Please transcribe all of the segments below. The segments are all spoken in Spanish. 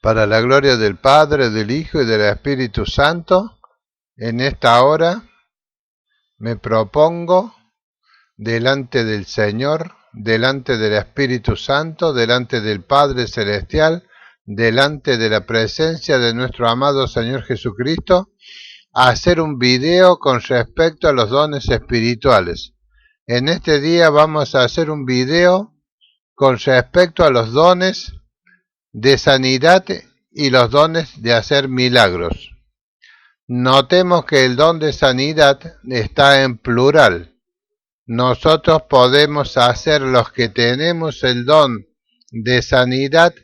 Para la gloria del Padre, del Hijo y del Espíritu Santo, en esta hora me propongo delante del Señor, delante del Espíritu Santo, delante del Padre Celestial, delante de la presencia de nuestro amado Señor Jesucristo, a hacer un video con respecto a los dones espirituales. En este día vamos a hacer un video con respecto a los dones de sanidad y los dones de hacer milagros. Notemos que el don de sanidad está en plural. Nosotros podemos hacer, los que tenemos el don de sanidad,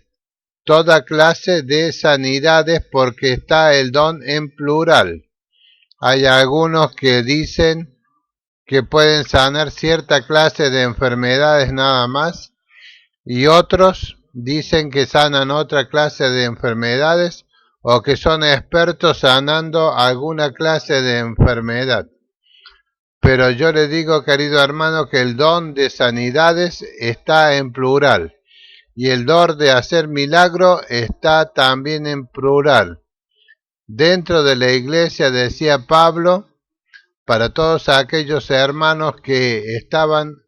toda clase de sanidades, porque está el don en plural. Hay algunos que dicen que pueden sanar cierta clase de enfermedades nada más, y otros dicen que sanan otra clase de enfermedades o que son expertos sanando alguna clase de enfermedad. Pero yo le digo, querido hermano, que el don de sanidades está en plural y el don de hacer milagro está también en plural. Dentro de la iglesia, decía Pablo, para todos aquellos hermanos que estaban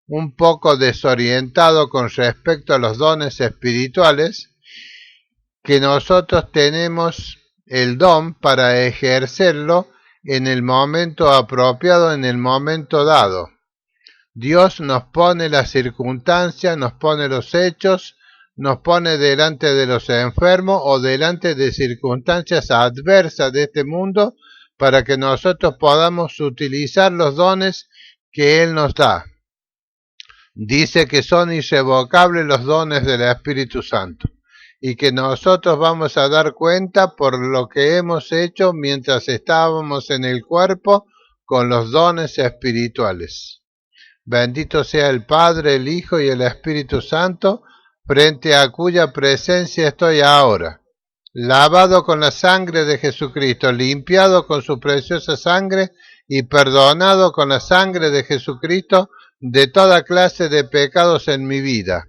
un poco desorientados con respecto a los dones espirituales, que nosotros tenemos el don para ejercerlo en el momento apropiado, en el momento dado. Dios nos pone las circunstancias, nos pone los hechos, nos pone delante de los enfermos o delante de circunstancias adversas de este mundo para que nosotros podamos utilizar los dones que Él nos da. Dice que son irrevocables los dones del Espíritu Santo y que nosotros vamos a dar cuenta por lo que hemos hecho mientras estábamos en el cuerpo con los dones espirituales. Bendito sea el Padre, el Hijo y el Espíritu Santo, frente a cuya presencia estoy ahora, lavado con la sangre de Jesucristo, limpiado con su preciosa sangre y perdonado con la sangre de Jesucristo de toda clase de pecados en mi vida.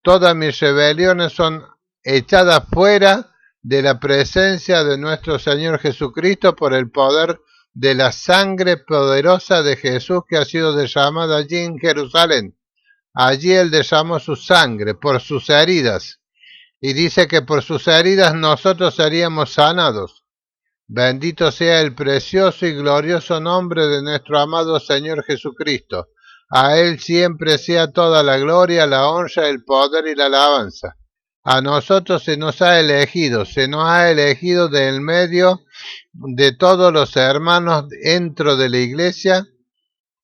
Todas mis rebeliones son echadas fuera de la presencia de nuestro Señor Jesucristo por el poder de la sangre poderosa de Jesús que ha sido derramada allí en Jerusalén. Allí Él derramó su sangre por sus heridas y dice que por sus heridas nosotros seríamos sanados. Bendito sea el precioso y glorioso nombre de nuestro amado Señor Jesucristo. A Él siempre sea toda la gloria, la honra, el poder y la alabanza. A nosotros se nos ha elegido del medio de todos los hermanos dentro de la iglesia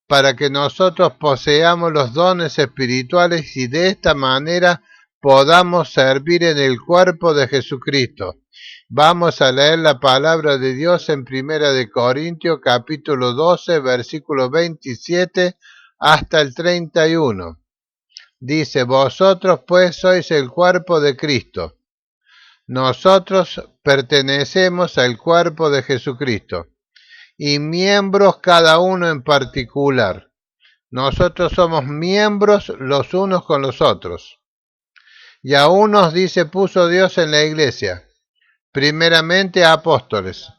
para que nosotros poseamos los dones espirituales y de esta manera podamos servir en el cuerpo de Jesucristo. Vamos a leer la palabra de Dios en 1 Corintios capítulo 12, versículo 27 hasta el 31. Dice, vosotros pues sois el cuerpo de Cristo. Nosotros pertenecemos al cuerpo de Jesucristo y miembros cada uno en particular. Nosotros somos miembros los unos con los otros. Y a unos, dice, puso Dios en la iglesia, primeramente apóstoles.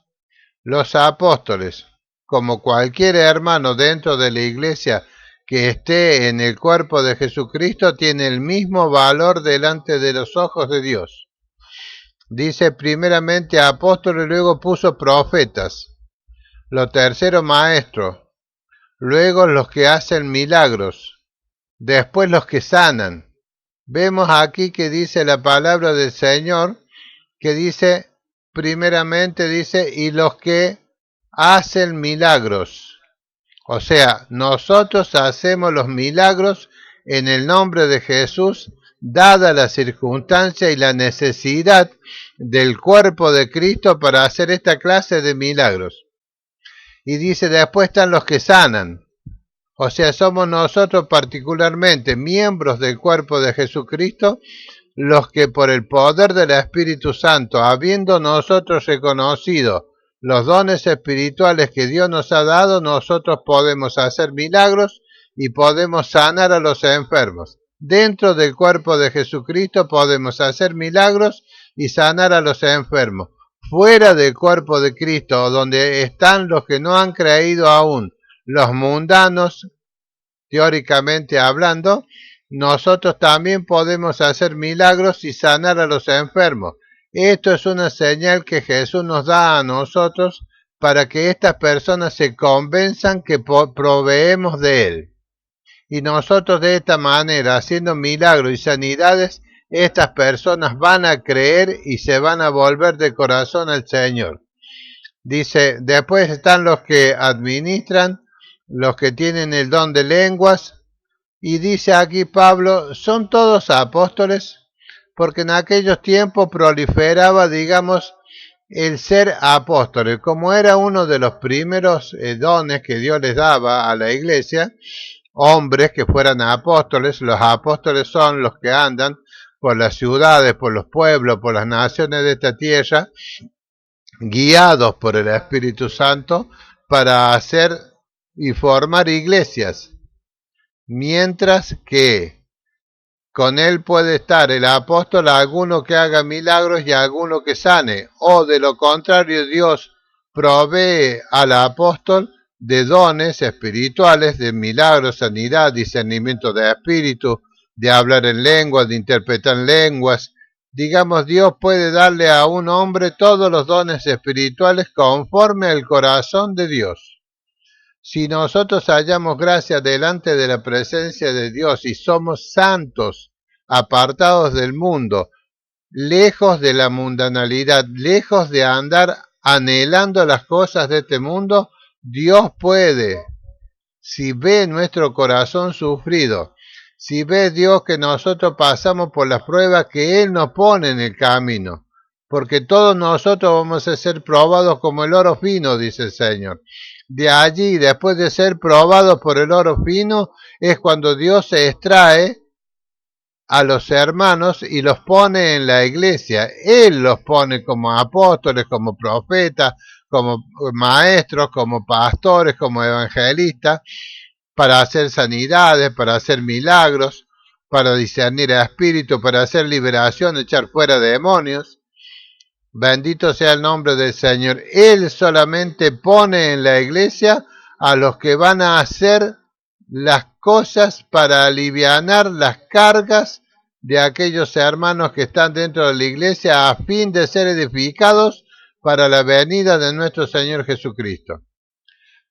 Los apóstoles, como cualquier hermano dentro de la iglesia que esté en el cuerpo de Jesucristo, tiene el mismo valor delante de los ojos de Dios. Dice primeramente apóstoles, luego puso profetas, lo tercero maestros, luego los que hacen milagros, después los que sanan. Vemos aquí que dice la palabra del Señor, que dice, primeramente dice, y los que hacen milagros. O sea, nosotros hacemos los milagros en el nombre de Jesús, dada la circunstancia y la necesidad del cuerpo de Cristo para hacer esta clase de milagros. Y dice, después están los que sanan. O sea, somos nosotros particularmente miembros del cuerpo de Jesucristo, los que por el poder del Espíritu Santo, habiendo nosotros reconocido los dones espirituales que Dios nos ha dado, nosotros podemos hacer milagros y podemos sanar a los enfermos. Dentro del cuerpo de Jesucristo podemos hacer milagros y sanar a los enfermos. Fuera del cuerpo de Cristo, donde están los que no han creído aún, los mundanos, teóricamente hablando, nosotros también podemos hacer milagros y sanar a los enfermos. Esto es una señal que Jesús nos da a nosotros para que estas personas se convenzan que proveemos de Él. Y nosotros de esta manera, haciendo milagros y sanidades, estas personas van a creer y se van a volver de corazón al Señor. Dice, después están los que administran, los que tienen el don de lenguas, y dice aquí Pablo, son todos apóstoles, porque en aquellos tiempos proliferaba, digamos, el ser apóstoles, como era uno de los primeros dones que Dios les daba a la iglesia, hombres que fueran apóstoles. Los apóstoles son los que andan por las ciudades, por los pueblos, por las naciones de esta tierra, guiados por el Espíritu Santo para hacer y formar iglesias, mientras que con él puede estar el apóstol, alguno que haga milagros y alguno que sane, o de lo contrario Dios provee al apóstol de dones espirituales, de milagros, sanidad, discernimiento de espíritu, de hablar en lenguas, de interpretar lenguas. Digamos, Dios puede darle a un hombre todos los dones espirituales conforme al corazón de Dios. Si nosotros hallamos gracia delante de la presencia de Dios y somos santos, apartados del mundo, lejos de la mundanalidad, lejos de andar anhelando las cosas de este mundo, Dios puede, si ve nuestro corazón sufrido, si ve Dios que nosotros pasamos por las pruebas que Él nos pone en el camino, porque todos nosotros vamos a ser probados como el oro fino, dice el Señor. De allí, después de ser probados por el oro fino, es cuando Dios se extrae a los hermanos y los pone en la iglesia. Él los pone como apóstoles, como profetas, como maestros, como pastores, como evangelistas, para hacer sanidades, para hacer milagros, para discernir el espíritu, para hacer liberación, echar fuera demonios. Bendito sea el nombre del Señor. Él solamente pone en la iglesia a los que van a hacer las cosas para alivianar las cargas de aquellos hermanos que están dentro de la iglesia a fin de ser edificados para la venida de nuestro Señor Jesucristo.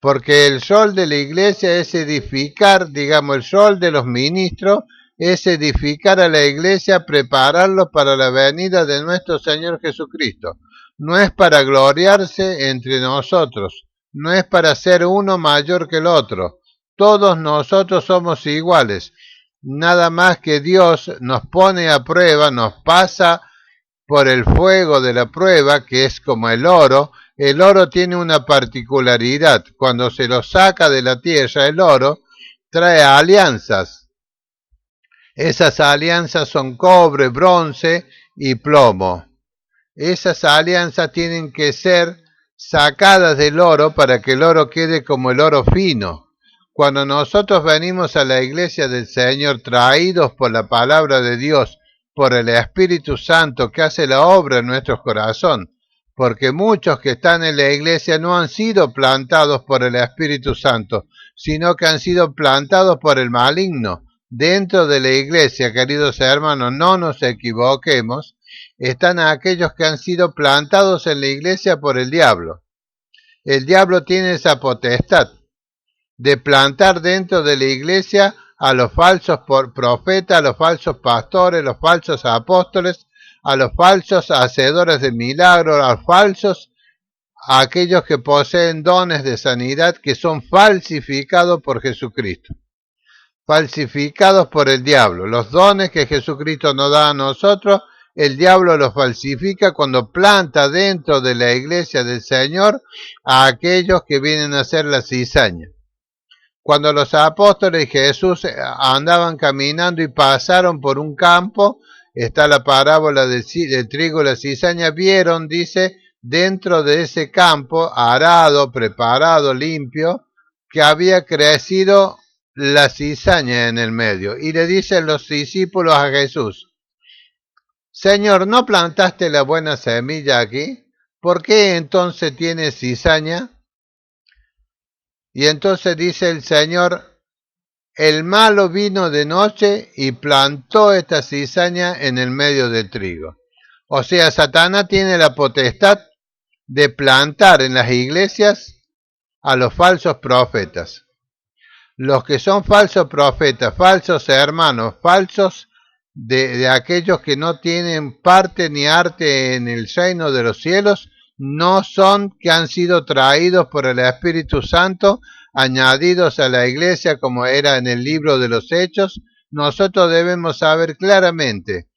Porque el rol de la iglesia es edificar, digamos, el rol de los ministros es edificar a la iglesia, prepararlos para la venida de nuestro Señor Jesucristo. No es para gloriarse entre nosotros, no es para ser uno mayor que el otro. Todos nosotros somos iguales. Nada más que Dios nos pone a prueba, nos pasa por el fuego de la prueba, que es como el oro. El oro tiene una particularidad. Cuando se lo saca de la tierra, el oro trae alianzas. Esas alianzas son cobre, bronce y plomo. Esas alianzas tienen que ser sacadas del oro para que el oro quede como el oro fino. Cuando nosotros venimos a la iglesia del Señor traídos por la palabra de Dios, por el Espíritu Santo que hace la obra en nuestro corazón, porque muchos que están en la iglesia no han sido plantados por el Espíritu Santo, sino que han sido plantados por el maligno. Dentro de la iglesia, queridos hermanos, no nos equivoquemos, están aquellos que han sido plantados en la iglesia por el diablo. El diablo tiene esa potestad de plantar dentro de la iglesia a los falsos profetas, a los falsos pastores, los falsos apóstoles, a los falsos hacedores de milagros, a los falsos, a aquellos que poseen dones de sanidad que son falsificados por Jesucristo, falsificados por el diablo. Los dones que Jesucristo nos da a nosotros, el diablo los falsifica cuando planta dentro de la iglesia del Señor a aquellos que vienen a hacer la cizaña. Cuando los apóstoles y Jesús andaban caminando y pasaron por un campo, está la parábola del trigo y la cizaña, vieron, dice, dentro de ese campo, arado, preparado, limpio, que había crecido la cizaña en el medio. Y le dicen los discípulos a Jesús, Señor, ¿no plantaste la buena semilla aquí? ¿Por qué entonces tiene cizaña? Y entonces dice el Señor, el malo vino de noche y plantó esta cizaña en el medio del trigo. O sea, Satanás tiene la potestad de plantar en las iglesias a los falsos profetas. Los que son falsos profetas, falsos hermanos, falsos de aquellos que no tienen parte ni arte en el reino de los cielos, no son que han sido traídos por el Espíritu Santo, añadidos a la iglesia como era en el libro de los Hechos. Nosotros debemos saber claramente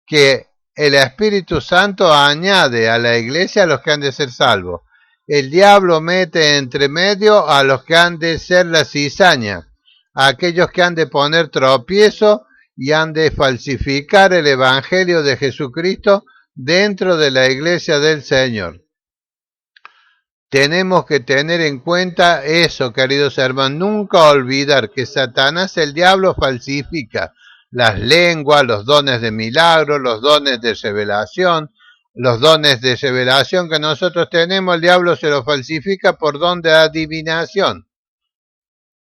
que el Espíritu Santo añade a la iglesia a los que han de ser salvos. El diablo mete entre medio a los que han de ser la cizaña, a aquellos que han de poner tropiezo y han de falsificar el Evangelio de Jesucristo dentro de la iglesia del Señor. Tenemos que tener en cuenta eso, queridos hermanos, nunca olvidar que Satanás, el diablo, falsifica las lenguas, los dones de milagro, los dones de revelación. Los dones de revelación que nosotros tenemos, el diablo se los falsifica por don de adivinación.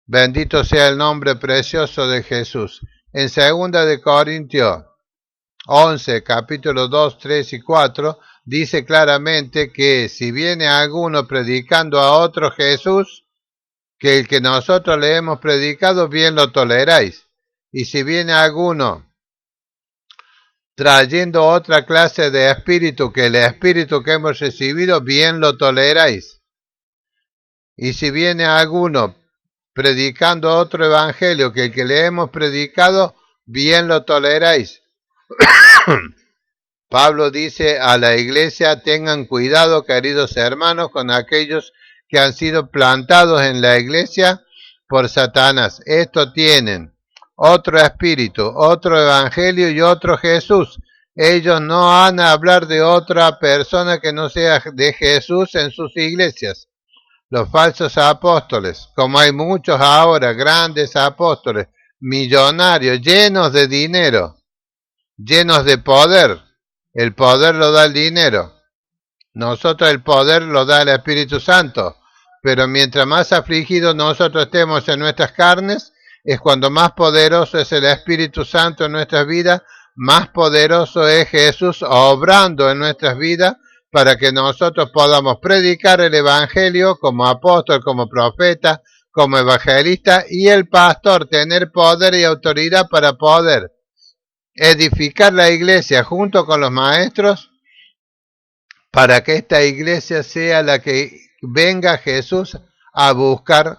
Bendito sea el nombre precioso de Jesús. En 2 de Corintios 11, capítulo 2, 3 y 4, dice claramente que si viene alguno predicando a otro Jesús, que el que nosotros le hemos predicado, bien lo toleráis. Y si viene alguno trayendo otra clase de espíritu que el espíritu que hemos recibido, bien lo toleráis. Y si viene alguno predicando otro evangelio que el que le hemos predicado, bien lo toleráis. Pablo dice a la iglesia, tengan cuidado, queridos hermanos, con aquellos que han sido plantados en la iglesia por Satanás. Esto tienen otro espíritu, otro evangelio y otro Jesús. Ellos no van a hablar de otra persona que no sea de Jesús en sus iglesias. Los falsos apóstoles, como hay muchos ahora, grandes apóstoles, millonarios, llenos de dinero, llenos de poder. El poder lo da el dinero. Nosotros el poder lo da el Espíritu Santo. Pero mientras más afligidos nosotros estemos en nuestras carnes, es cuando más poderoso es el Espíritu Santo en nuestras vidas, más poderoso es Jesús obrando en nuestras vidas para que nosotros podamos predicar el Evangelio como apóstol, como profeta, como evangelista, y el pastor tener poder y autoridad para poder edificar la iglesia junto con los maestros, para que esta iglesia sea la que venga Jesús a buscar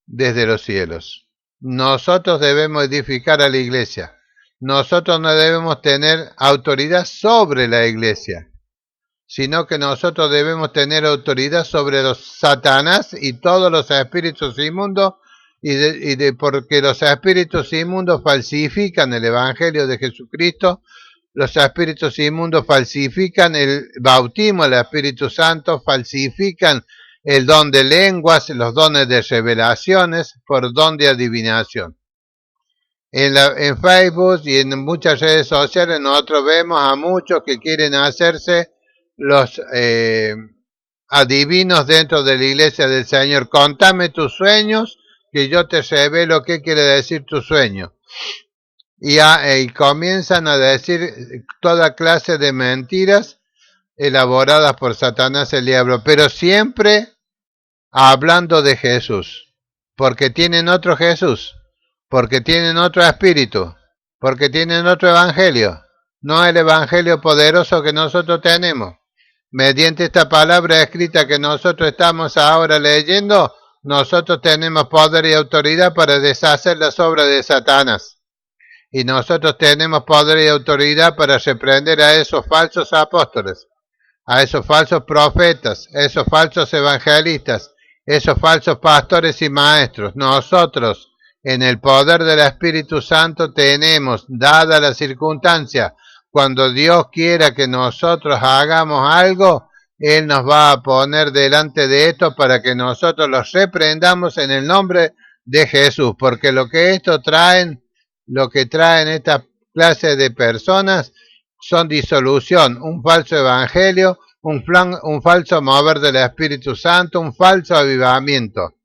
desde los cielos. Nosotros debemos edificar a la iglesia. Nosotros no debemos tener autoridad sobre la iglesia, sino que nosotros debemos tener autoridad sobre los Satanás y todos los espíritus inmundos, porque los espíritus inmundos falsifican el Evangelio de Jesucristo, los espíritus inmundos falsifican el bautismo del Espíritu Santo, falsifican el don de lenguas, los dones de revelaciones, por don de adivinación. En Facebook y en muchas redes sociales nosotros vemos a muchos que quieren hacerse los adivinos dentro de la iglesia del Señor. Contame tus sueños, que yo te revelo qué quiere decir tu sueño. Y comienzan a decir toda clase de mentiras elaboradas por Satanás el diablo, pero siempre hablando de Jesús, porque tienen otro Jesús, porque tienen otro espíritu, porque tienen otro evangelio, no el evangelio poderoso que nosotros tenemos. Mediante esta palabra escrita que nosotros estamos ahora leyendo, nosotros tenemos poder y autoridad para deshacer las obras de Satanás. Y nosotros tenemos poder y autoridad para reprender a esos falsos apóstoles, a esos falsos profetas, a esos falsos evangelistas, esos falsos pastores y maestros. Nosotros, en el poder del Espíritu Santo, tenemos, dada la circunstancia, cuando Dios quiera que nosotros hagamos algo, Él nos va a poner delante de esto para que nosotros los reprendamos en el nombre de Jesús, porque lo que traen esta clase de personas son disolución, un falso evangelio, un falso mover del Espíritu Santo, un falso avivamiento.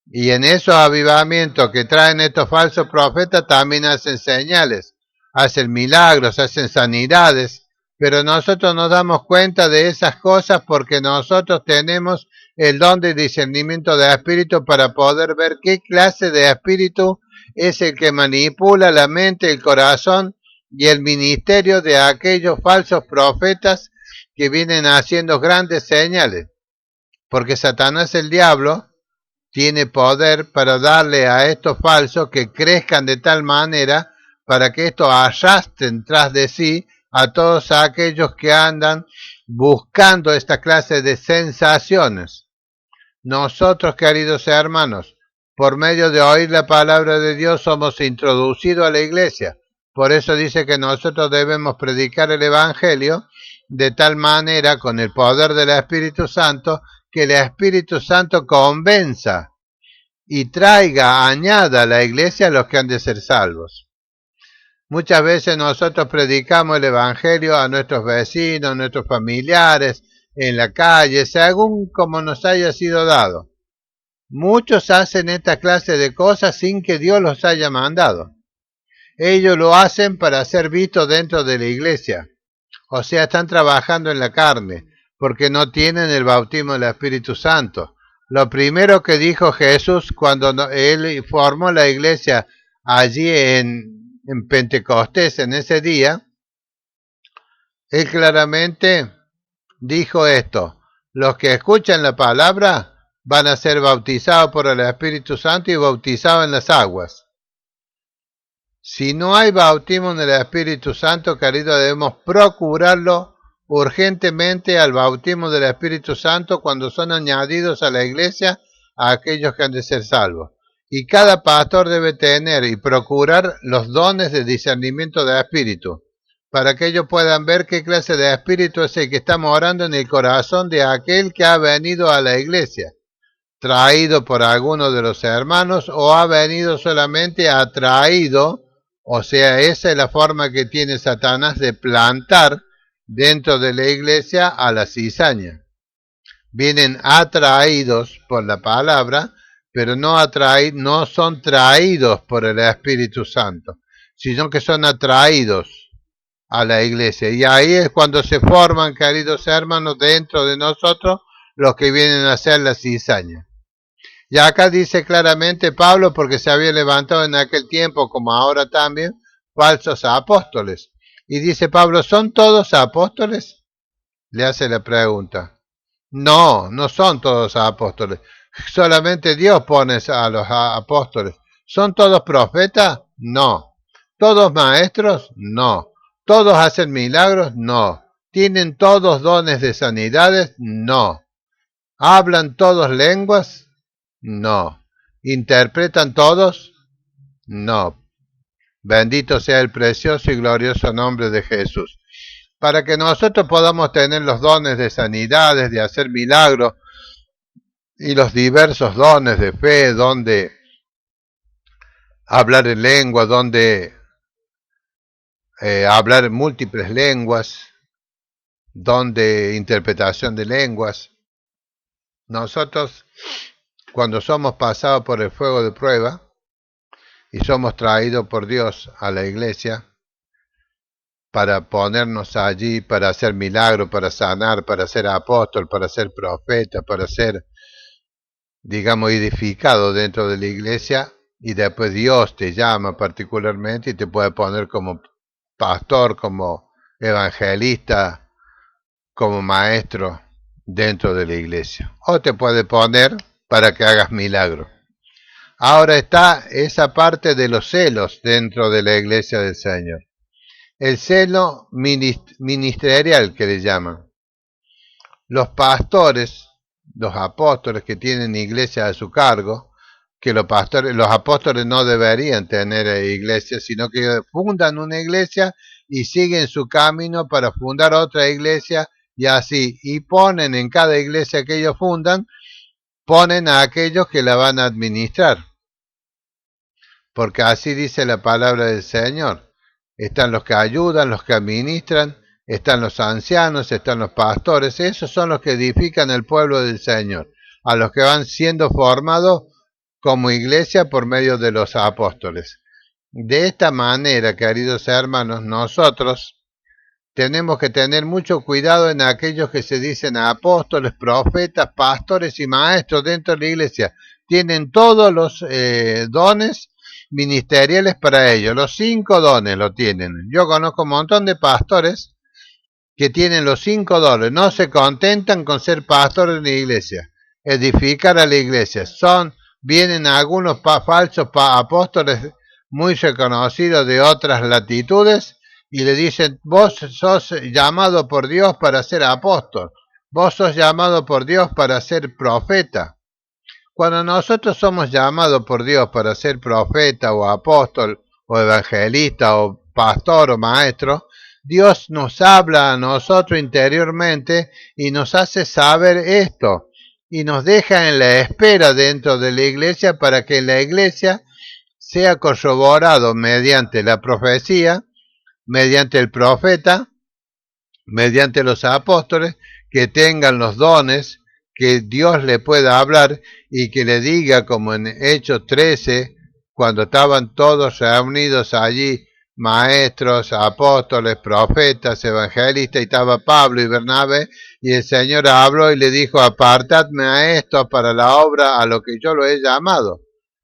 Y en esos avivamientos que traen estos falsos profetas también hacen señales, hacen milagros, hacen sanidades, pero nosotros nos damos cuenta de esas cosas porque nosotros tenemos el don de discernimiento de espíritu para poder ver qué clase de espíritu es el que manipula la mente, el corazón y el ministerio de aquellos falsos profetas que vienen haciendo grandes señales. Porque Satanás, el diablo, tiene poder para darle a estos falsos que crezcan de tal manera para que estos arrastren tras de sí a todos aquellos que andan buscando esta clase de sensaciones. Nosotros, queridos hermanos, por medio de oír la palabra de Dios somos introducidos a la iglesia. Por eso dice que nosotros debemos predicar el Evangelio de tal manera, con el poder del Espíritu Santo, que el Espíritu Santo convenza y traiga, añada a la iglesia a los que han de ser salvos. Muchas veces nosotros predicamos el Evangelio a nuestros vecinos, a nuestros familiares, en la calle, según como nos haya sido dado. Muchos hacen esta clase de cosas sin que Dios los haya mandado. Ellos lo hacen para ser vistos dentro de la iglesia. O sea, están trabajando en la carne, porque no tienen el bautismo del Espíritu Santo. Lo primero que dijo Jesús cuando él formó la iglesia allí en Pentecostés, en ese día, él claramente dijo esto: los que escuchan la palabra van a ser bautizados por el Espíritu Santo y bautizados en las aguas. Si no hay bautismo en el Espíritu Santo, querido, debemos procurarlo urgentemente al bautismo del Espíritu Santo cuando son añadidos a la iglesia a aquellos que han de ser salvos. Y cada pastor debe tener y procurar los dones de discernimiento de espíritu, para que ellos puedan ver qué clase de espíritu es el que está morando en el corazón de aquel que ha venido a la iglesia, traído por alguno de los hermanos, o ha venido solamente atraído. O sea, esa es la forma que tiene Satanás de plantar dentro de la iglesia a la cizaña. Vienen atraídos por la palabra, pero no son traídos por el Espíritu Santo, sino que son atraídos a la iglesia. Y ahí es cuando se forman, queridos hermanos, dentro de nosotros los que vienen a ser la cizaña. Y acá dice claramente Pablo, porque se había levantado en aquel tiempo, como ahora también, falsos apóstoles. Y dice Pablo, ¿son todos apóstoles? Le hace la pregunta. No, no son todos apóstoles. Solamente Dios pone a los apóstoles. ¿Son todos profetas? No. ¿Todos maestros? No. ¿Todos hacen milagros? No. ¿Tienen todos dones de sanidades? No. ¿Hablan todos lenguas? No. ¿Interpretan todos? No. Bendito sea el precioso y glorioso nombre de Jesús. Para que nosotros podamos tener los dones de sanidades, de hacer milagros, y los diversos dones de fe, donde hablar en lengua, donde hablar en múltiples lenguas, donde interpretación de lenguas. Nosotros, cuando somos pasados por el fuego de prueba y somos traídos por Dios a la iglesia para ponernos allí, para hacer milagros, para sanar, para ser apóstol, para ser profeta, para ser, digamos, edificado dentro de la iglesia, y después Dios te llama particularmente y te puede poner como pastor, como evangelista, como maestro dentro de la iglesia. O te puede poner para que hagas milagros. Ahora está esa parte de los celos dentro de la iglesia del Señor. El celo ministerial que le llaman. Los pastores, los apóstoles que tienen iglesia a su cargo, que los apóstoles no deberían tener iglesia, sino que fundan una iglesia y siguen su camino para fundar otra iglesia y así, y ponen en cada iglesia que ellos fundan, ponen a aquellos que la van a administrar. Porque así dice la palabra del Señor. están los que ayudan, los que administran, están los ancianos, están los pastores. Esos son los que edifican el pueblo del Señor, a los que van siendo formados como iglesia por medio de los apóstoles. De esta manera, queridos hermanos, nosotros tenemos que tener mucho cuidado en aquellos que se dicen apóstoles, profetas, pastores y maestros dentro de la iglesia. Tienen todos los dones ministeriales para ellos. Los 5 dones lo tienen. Yo conozco un montón de pastores que tienen los 5 dones. No se contentan con ser pastores de la iglesia, edificar a la iglesia. Vienen algunos falsos apóstoles muy reconocidos de otras latitudes y le dicen, vos sos llamado por Dios para ser apóstol, vos sos llamado por Dios para ser profeta. Cuando nosotros somos llamados por Dios para ser profeta o apóstol o evangelista o pastor o maestro, Dios nos habla a nosotros interiormente y nos hace saber esto y nos deja en la espera dentro de la iglesia para que la iglesia sea corroborado mediante la profecía, mediante el profeta, mediante los apóstoles, que tengan los dones, que Dios le pueda hablar y que le diga, como en Hechos 13, cuando estaban todos reunidos allí, maestros, apóstoles, profetas, evangelistas, y estaba Pablo y Bernabé, y el Señor habló y le dijo, apartadme a estos para la obra a lo que yo lo he llamado.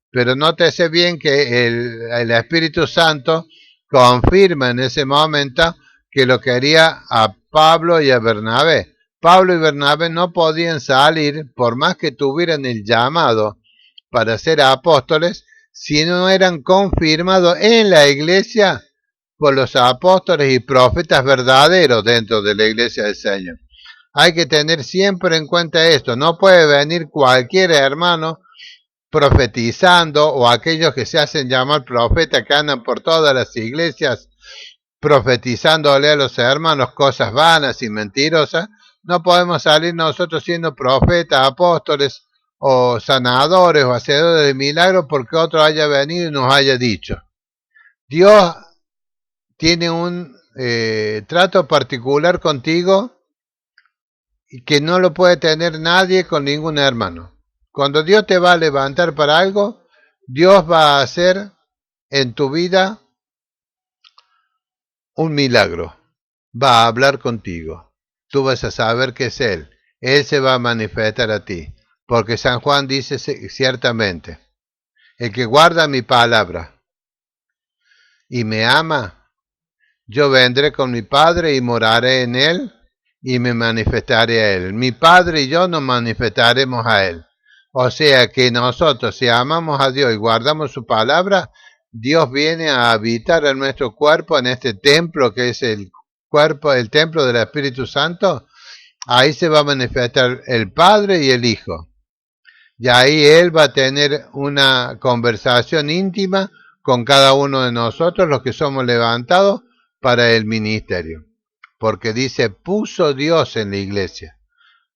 Pero nótese bien que el Espíritu Santo confirma en ese momento que lo quería a Pablo y a Bernabé. Pablo y Bernabé no podían salir, por más que tuvieran el llamado para ser apóstoles, si no eran confirmados en la iglesia por los apóstoles y profetas verdaderos dentro de la iglesia del Señor. Hay que tener siempre en cuenta esto. No puede venir cualquier hermano profetizando, o aquellos que se hacen llamar profetas que andan por todas las iglesias profetizándole a los hermanos cosas vanas y mentirosas. No podemos salir nosotros siendo profetas, apóstoles o sanadores o hacedores de milagros porque otro haya venido y nos haya dicho. Dios tiene un trato particular contigo y que no lo puede tener nadie con ningún hermano. Cuando Dios te va a levantar para algo, Dios va a hacer en tu vida un milagro. Va a hablar contigo. Tú vas a saber que es Él. Él se va a manifestar a ti. Porque San Juan dice ciertamente, el que guarda mi palabra y me ama, yo vendré con mi Padre y moraré en Él y me manifestaré a Él. Mi Padre y yo nos manifestaremos a Él. O sea que nosotros, si amamos a Dios y guardamos su palabra, Dios viene a habitar en nuestro cuerpo, en este templo que es el cuerpo, el templo del Espíritu Santo. Ahí se va a manifestar el Padre y el Hijo. Y ahí Él va a tener una conversación íntima con cada uno de nosotros, los que somos levantados para el ministerio. Porque dice, puso Dios en la iglesia.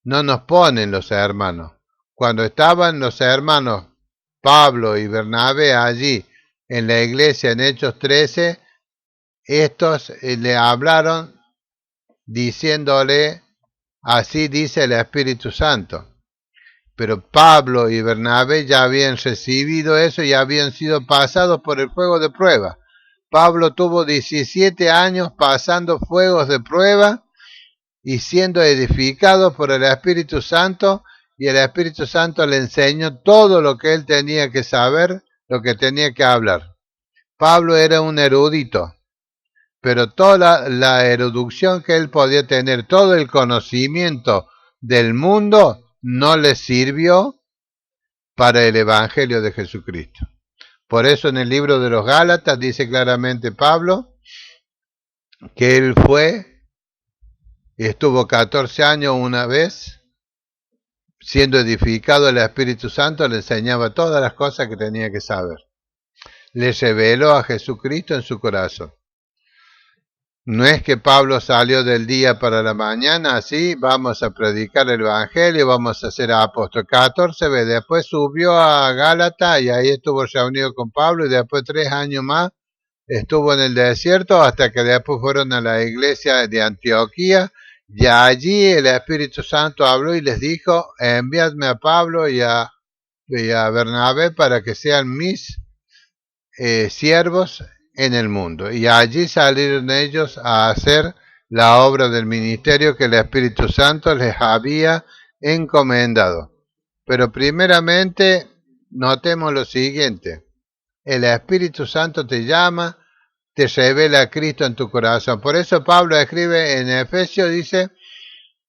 No nos ponen los hermanos. Cuando estaban los hermanos Pablo y Bernabé allí en la iglesia en Hechos 13, estos le hablaron diciéndole, así dice el Espíritu Santo. Pero Pablo y Bernabé ya habían recibido eso y habían sido pasados por el fuego de prueba. Pablo tuvo 17 años pasando fuegos de prueba y siendo edificado por el Espíritu Santo, y el Espíritu Santo le enseñó todo lo que él tenía que saber, lo que tenía que hablar. Pablo era un erudito, pero toda la erudición que él podía tener, todo el conocimiento del mundo, no le sirvió para el Evangelio de Jesucristo. Por eso en el libro de los Gálatas dice claramente Pablo que él estuvo 14 años una vez, siendo edificado el Espíritu Santo, le enseñaba todas las cosas que tenía que saber. Le reveló a Jesucristo en su corazón. No es que Pablo salió del día para la mañana, así, vamos a predicar el Evangelio, vamos a ser apóstol. 14 veces, después subió a Gálata y ahí estuvo reunido con Pablo y después 3 años más estuvo en el desierto hasta que después fueron a la iglesia de Antioquía y allí el Espíritu Santo habló y les dijo, enviadme a Pablo y a Bernabé para que sean mis siervos en el mundo. Y allí salieron ellos a hacer la obra del ministerio que el Espíritu Santo les había encomendado. Pero primeramente notemos lo siguiente. El Espíritu Santo te llama, te revela a Cristo en tu corazón. Por eso Pablo escribe en Efesios, dice,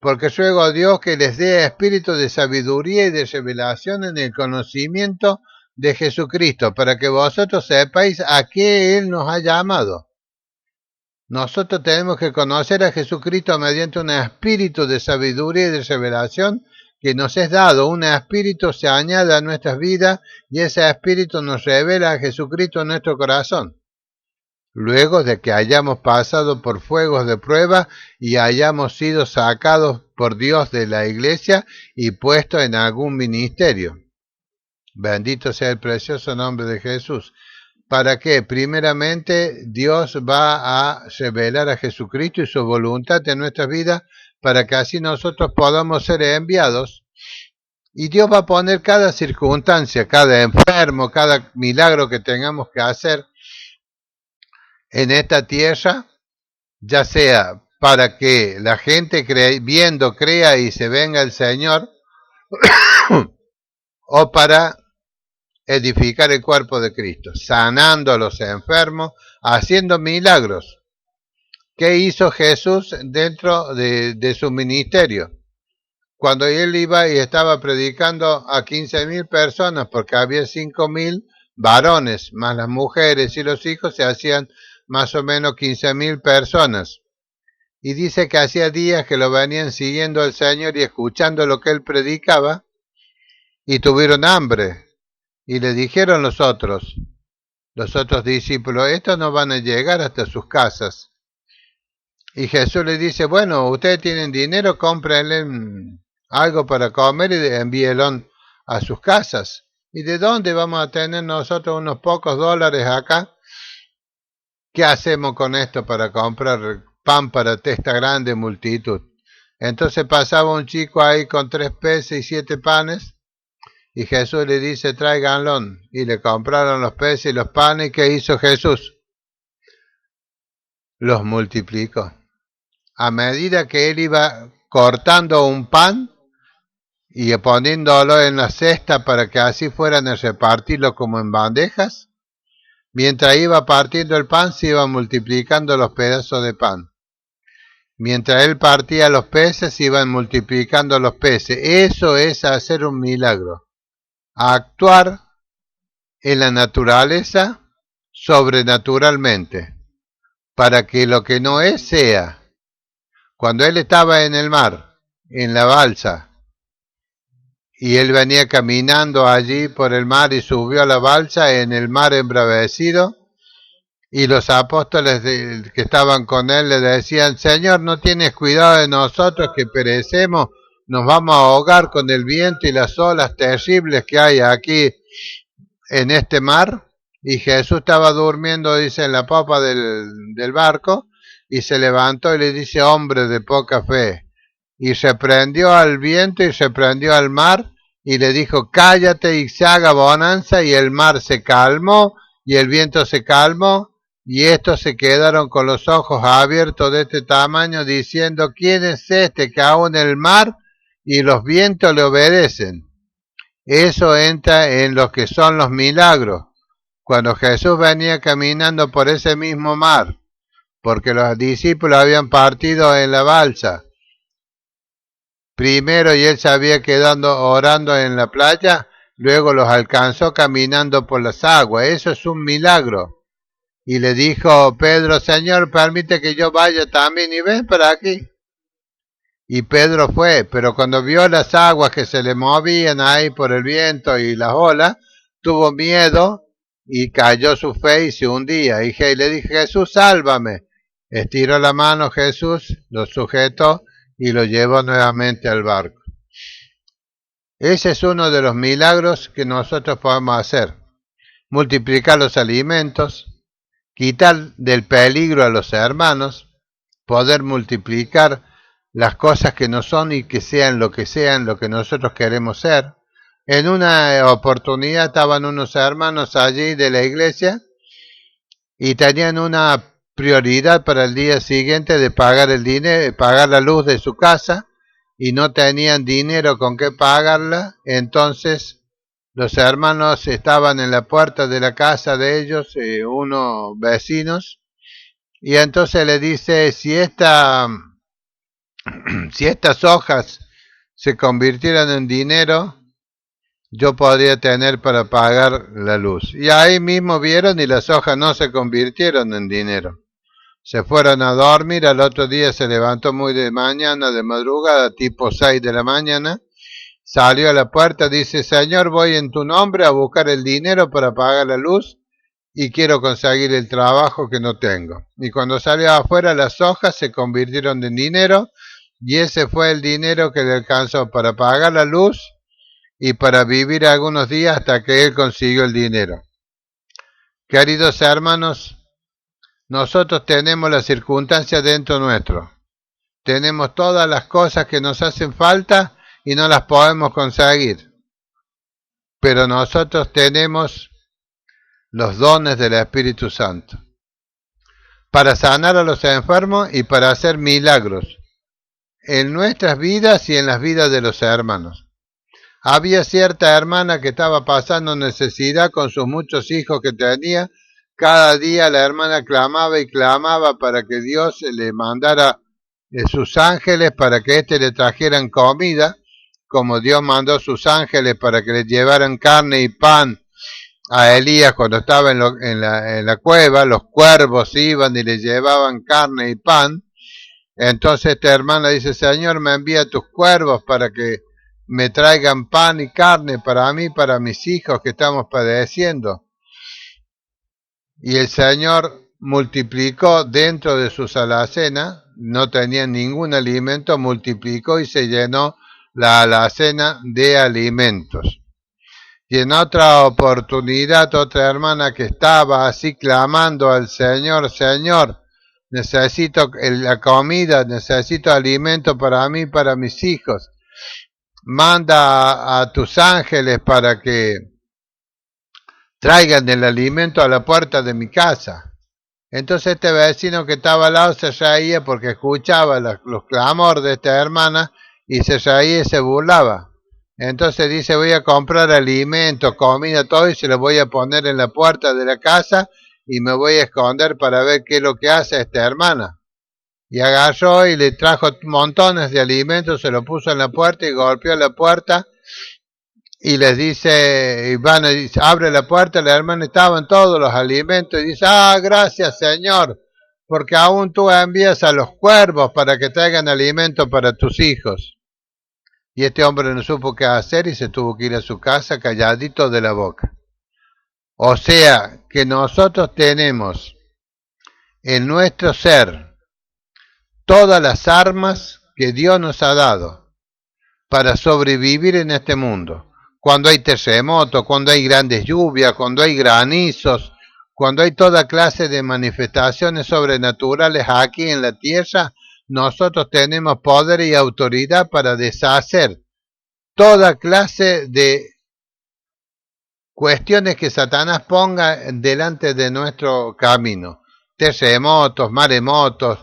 porque ruego a Dios que les dé espíritu de sabiduría y de revelación en el conocimiento de Jesucristo, para que vosotros sepáis a qué Él nos ha llamado. Nosotros tenemos que conocer a Jesucristo mediante un espíritu de sabiduría y de revelación que nos es dado. Un espíritu se añade a nuestras vidas y ese espíritu nos revela a Jesucristo en nuestro corazón. Luego de que hayamos pasado por fuegos de prueba y hayamos sido sacados por Dios de la iglesia y puestos en algún ministerio. Bendito sea el precioso nombre de Jesús. ¿Para qué? Primeramente, Dios va a revelar a Jesucristo y su voluntad en nuestras vidas para que así nosotros podamos ser enviados. Y Dios va a poner cada circunstancia, cada enfermo, cada milagro que tengamos que hacer en esta tierra, ya sea para que la gente viendo crea y se venga el Señor, o para edificar el cuerpo de Cristo, sanando a los enfermos, haciendo milagros. ¿Qué hizo Jesús dentro de su ministerio? Cuando él iba y estaba predicando a 15.000 personas, porque había 5.000 varones, más las mujeres y los hijos, se hacían más o menos 15.000 personas. Y dice que hacía días que lo venían siguiendo al Señor y escuchando lo que él predicaba, y tuvieron hambre. Y le dijeron los otros discípulos, estos no van a llegar hasta sus casas. Y Jesús les dice, bueno, ustedes tienen dinero, cómprenle algo para comer y envíenlo a sus casas. ¿Y de dónde vamos a tener nosotros unos pocos dólares acá? ¿Qué hacemos con esto para comprar pan para esta grande multitud? Entonces pasaba un chico ahí con 3 peces y 7 panes, y Jesús le dice, tráiganlo, y le compraron los peces y los panes, ¿y qué hizo Jesús? Los multiplicó. A medida que él iba cortando un pan y poniéndolo en la cesta para que así fueran a repartirlo como en bandejas, mientras iba partiendo el pan se iban multiplicando los pedazos de pan. Mientras él partía los peces se iban multiplicando los peces. Eso es hacer un milagro. Actuar en la naturaleza sobrenaturalmente, para que lo que no es sea. Cuando él estaba en el mar, en la balsa, y él venía caminando allí por el mar y subió a la balsa en el mar embravecido, y los apóstoles que estaban con él le decían, Señor, ¿no tienes cuidado de nosotros que perecemos? Nos vamos a ahogar con el viento y las olas terribles que hay aquí en este mar. Y Jesús estaba durmiendo, dice, en la popa del barco, y se levantó y le dice, hombre de poca fe, y reprendió al viento y reprendió al mar, y le dijo, cállate y se haga bonanza, y el mar se calmó, y el viento se calmó, y estos se quedaron con los ojos abiertos de este tamaño, diciendo, ¿quién es este que aún el mar y los vientos le obedecen? Eso entra en lo que son los milagros. Cuando Jesús venía caminando por ese mismo mar, porque los discípulos habían partido en la balsa primero y él se había quedado orando en la playa, luego los alcanzó caminando por las aguas. Eso es un milagro. Y le dijo Pedro, Señor, permite que yo vaya también y ven para aquí. Y Pedro fue, pero cuando vio las aguas que se le movían ahí por el viento y las olas, tuvo miedo y cayó su fe y se hundía. Y le dije, Jesús, sálvame. Estiró la mano Jesús, lo sujetó y lo llevó nuevamente al barco. Ese es uno de los milagros que nosotros podemos hacer. Multiplicar los alimentos, quitar del peligro a los hermanos, poder multiplicar las cosas que no son y que sean lo que nosotros queremos ser. En una oportunidad estaban unos hermanos allí de la iglesia y tenían una prioridad para el día siguiente de pagar el dinero, pagar la luz de su casa, y no tenían dinero con qué pagarla. Entonces los hermanos estaban en la puerta de la casa de ellos, unos vecinos, y entonces le dice, si estas hojas se convirtieran en dinero, yo podría tener para pagar la luz. Y ahí mismo vieron y las hojas no se convirtieron en dinero. Se fueron a dormir, al otro día se levantó muy de mañana, de madrugada, tipo 6 de la mañana, salió a la puerta, dice, Señor, voy en tu nombre a buscar el dinero para pagar la luz y quiero conseguir el trabajo que no tengo. Y cuando salió afuera, las hojas se convirtieron en dinero y ese fue el dinero que le alcanzó para pagar la luz y para vivir algunos días hasta que él consiguió el dinero. Queridos hermanos, nosotros tenemos las circunstancias dentro nuestro. Tenemos todas las cosas que nos hacen falta y no las podemos conseguir. Pero nosotros tenemos los dones del Espíritu Santo para sanar a los enfermos y para hacer milagros en nuestras vidas y en las vidas de los hermanos. Había cierta hermana que estaba pasando necesidad con sus muchos hijos que tenía. Cada día la hermana clamaba y clamaba para que Dios le mandara sus ángeles para que éste le trajeran comida, como Dios mandó sus ángeles para que le llevaran carne y pan a Elías cuando estaba en la cueva. Los cuervos iban y le llevaban carne y pan. Entonces esta hermana dice, Señor, me envía tus cuervos para que me traigan pan y carne para mí, para mis hijos que estamos padeciendo. Y el Señor multiplicó dentro de sus alacenas, no tenían ningún alimento, multiplicó y se llenó la alacena de alimentos. Y en otra oportunidad, otra hermana que estaba así clamando al Señor, Señor, necesito la comida, necesito alimento para mí, para mis hijos. Manda a tus ángeles para que traigan el alimento a la puerta de mi casa. Entonces este vecino que estaba al lado se reía porque escuchaba los clamores de esta hermana y se reía y se burlaba. Entonces dice, voy a comprar alimento, comida, todo y se lo voy a poner en la puerta de la casa y me voy a esconder para ver qué es lo que hace esta hermana. Y agarró y le trajo montones de alimentos, se lo puso en la puerta y golpeó la puerta y les dice, Iván dice, abre la puerta, la hermana estaban todos los alimentos y dice, gracias Señor, porque aún tú envías a los cuervos para que traigan alimento para tus hijos. Y este hombre no supo qué hacer y se tuvo que ir a su casa calladito de la boca. O sea que nosotros tenemos en nuestro ser todas las armas que Dios nos ha dado para sobrevivir en este mundo. Cuando hay terremotos, cuando hay grandes lluvias, cuando hay granizos, cuando hay toda clase de manifestaciones sobrenaturales aquí en la tierra, nosotros tenemos poder y autoridad para deshacer toda clase de cuestiones que Satanás ponga delante de nuestro camino. Terremotos, maremotos,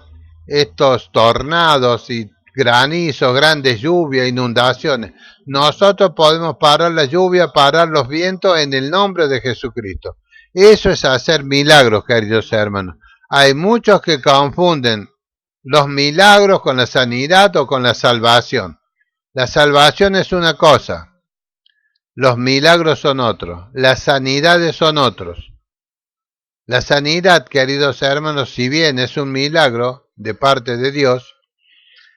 estos tornados y granizos, grandes lluvias, inundaciones. Nosotros podemos parar la lluvia, parar los vientos en el nombre de Jesucristo. Eso es hacer milagros, queridos hermanos. Hay muchos que confunden los milagros con la sanidad o con la salvación. La salvación es una cosa, los milagros son otros, las sanidades son otros. La sanidad, queridos hermanos, si bien es un milagro de parte de Dios,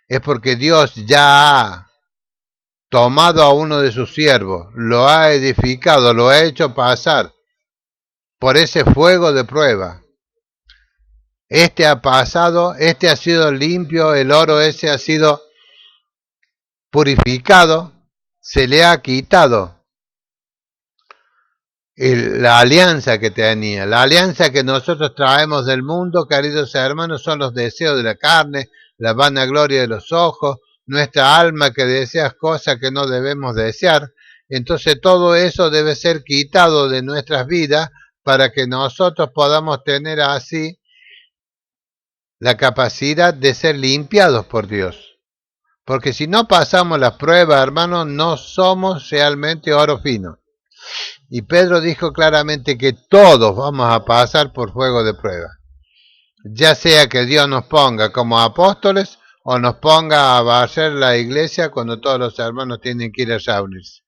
es porque Dios ya ha tomado a uno de sus siervos, lo ha edificado, lo ha hecho pasar por ese fuego de prueba. Este ha pasado, este ha sido limpio, el oro ese ha sido purificado, se le ha quitado la alianza que tenía. La alianza que nosotros traemos del mundo, queridos hermanos, son los deseos de la carne, la vanagloria de los ojos, nuestra alma que desea cosas que no debemos desear. Entonces todo eso debe ser quitado de nuestras vidas para que nosotros podamos tener así la capacidad de ser limpiados por Dios. Porque si no pasamos las pruebas, hermanos, no somos realmente oro fino. Y Pedro dijo claramente que todos vamos a pasar por fuego de prueba. Ya sea que Dios nos ponga como apóstoles o nos ponga a barrer la iglesia cuando todos los hermanos tienen que ir a reunirse.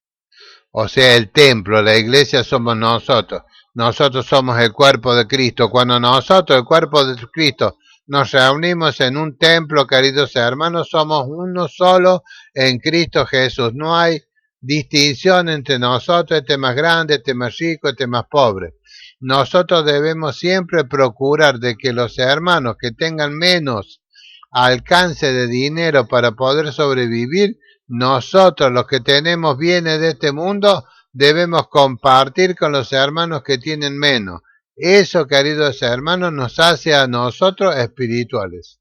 O sea, el templo, la iglesia somos nosotros. Nosotros somos el cuerpo de Cristo. Cuando nosotros, el cuerpo de Cristo, nos reunimos en un templo, queridos hermanos, somos uno solo en Cristo Jesús. No hay distinción entre nosotros, este más grande, este más rico, este más pobre. Nosotros debemos siempre procurar de que los hermanos que tengan menos alcance de dinero para poder sobrevivir, nosotros los que tenemos bienes de este mundo debemos compartir con los hermanos que tienen menos. Eso, queridos hermanos, nos hace a nosotros espirituales.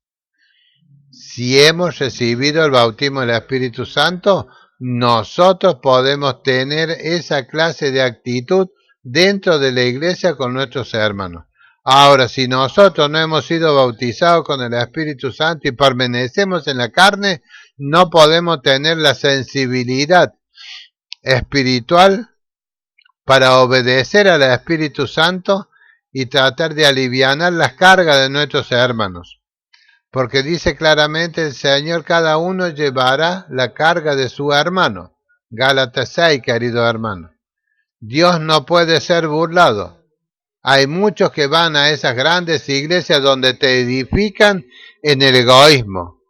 Si hemos recibido el bautismo del Espíritu Santo, nosotros podemos tener esa clase de actitud dentro de la iglesia con nuestros hermanos. Ahora, si nosotros no hemos sido bautizados con el Espíritu Santo y permanecemos en la carne, no podemos tener la sensibilidad espiritual para obedecer al Espíritu Santo y tratar de aliviar las cargas de nuestros hermanos. Porque dice claramente el Señor, cada uno llevará la carga de su hermano. Gálatas 6, querido hermano. Dios no puede ser burlado. Hay muchos que van a esas grandes iglesias donde te edifican en el egoísmo.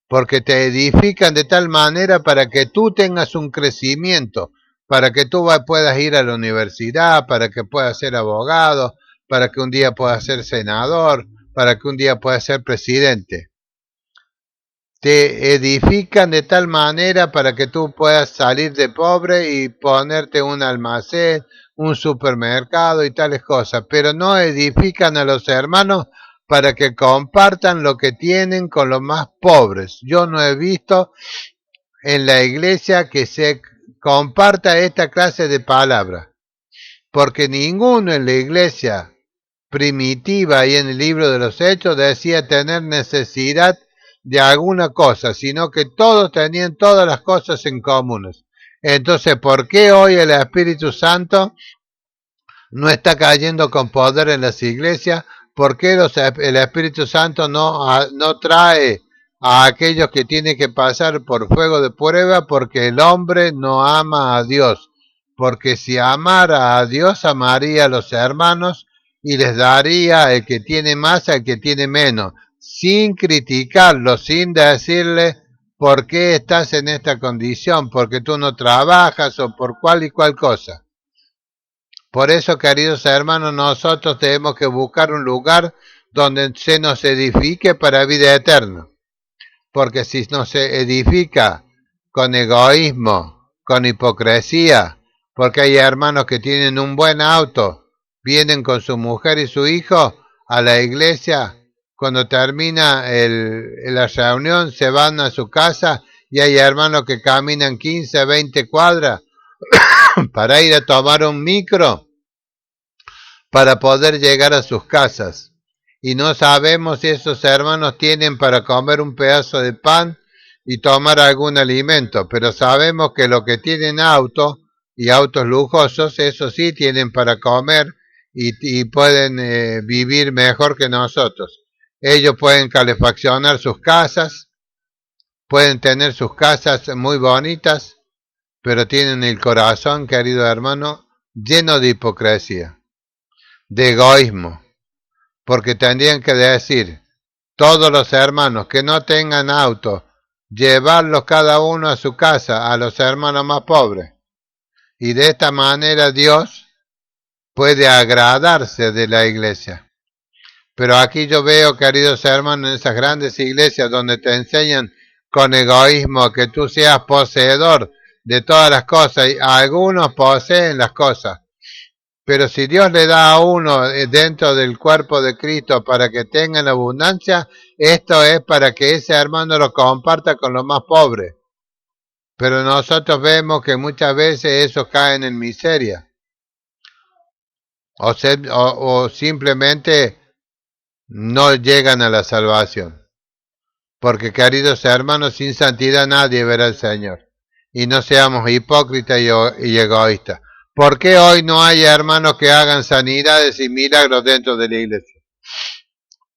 Porque te edifican de tal manera para que tú tengas un crecimiento, para que tú puedas ir a la universidad, para que puedas ser abogado, para que un día puedas ser senador, para que un día puedas ser presidente. Te edifican de tal manera para que tú puedas salir de pobre y ponerte un almacén, un supermercado y tales cosas, pero no edifican a los hermanos para que compartan lo que tienen con los más pobres. Yo no he visto en la iglesia que se comparta esta clase de palabras, porque ninguno en la iglesia primitiva y en el libro de los Hechos decía tener necesidad de alguna cosa, sino que todos tenían todas las cosas en comunes. Entonces, ¿por qué hoy el Espíritu Santo no está cayendo con poder en las iglesias? ¿Por qué el Espíritu Santo no trae a aquellos que tienen que pasar por fuego de prueba? Porque el hombre no ama a Dios. Porque si amara a Dios, amaría a los hermanos y les daría el que tiene más al que tiene menos, sin criticarlo, sin decirle por qué estás en esta condición, porque tú no trabajas o por cual y cual cosa. Por eso, queridos hermanos, nosotros tenemos que buscar un lugar donde se nos edifique para vida eterna. Porque si no se edifica con egoísmo, con hipocresía, porque hay hermanos que tienen un buen auto, vienen con su mujer y su hijo a la iglesia, cuando termina la reunión se van a su casa y hay hermanos que caminan 15, 20 cuadras para ir a tomar un micro para poder llegar a sus casas. Y no sabemos si esos hermanos tienen para comer un pedazo de pan y tomar algún alimento, pero sabemos que los que tienen auto y autos lujosos, eso sí tienen para comer y pueden vivir mejor que nosotros. Ellos pueden calefaccionar sus casas, pueden tener sus casas muy bonitas, pero tienen el corazón, querido hermano, lleno de hipocresía, de egoísmo, porque tendrían que decir, todos los hermanos que no tengan auto, llevarlos cada uno a su casa, a los hermanos más pobres. Y de esta manera Dios puede agradarse de la iglesia. Pero aquí yo veo, queridos hermanos, en esas grandes iglesias donde te enseñan con egoísmo que tú seas poseedor de todas las cosas, y algunos poseen las cosas, Pero si Dios le da a uno dentro del cuerpo de Cristo para que tenga en abundancia, esto es para que ese hermano lo comparta con los más pobres. Pero nosotros vemos que muchas veces esos caen en miseria. O simplemente no llegan a la salvación. Porque, queridos hermanos, sin santidad nadie verá al Señor. Y no seamos hipócritas y egoístas. ¿Por qué hoy no hay hermanos que hagan sanidades y milagros dentro de la iglesia?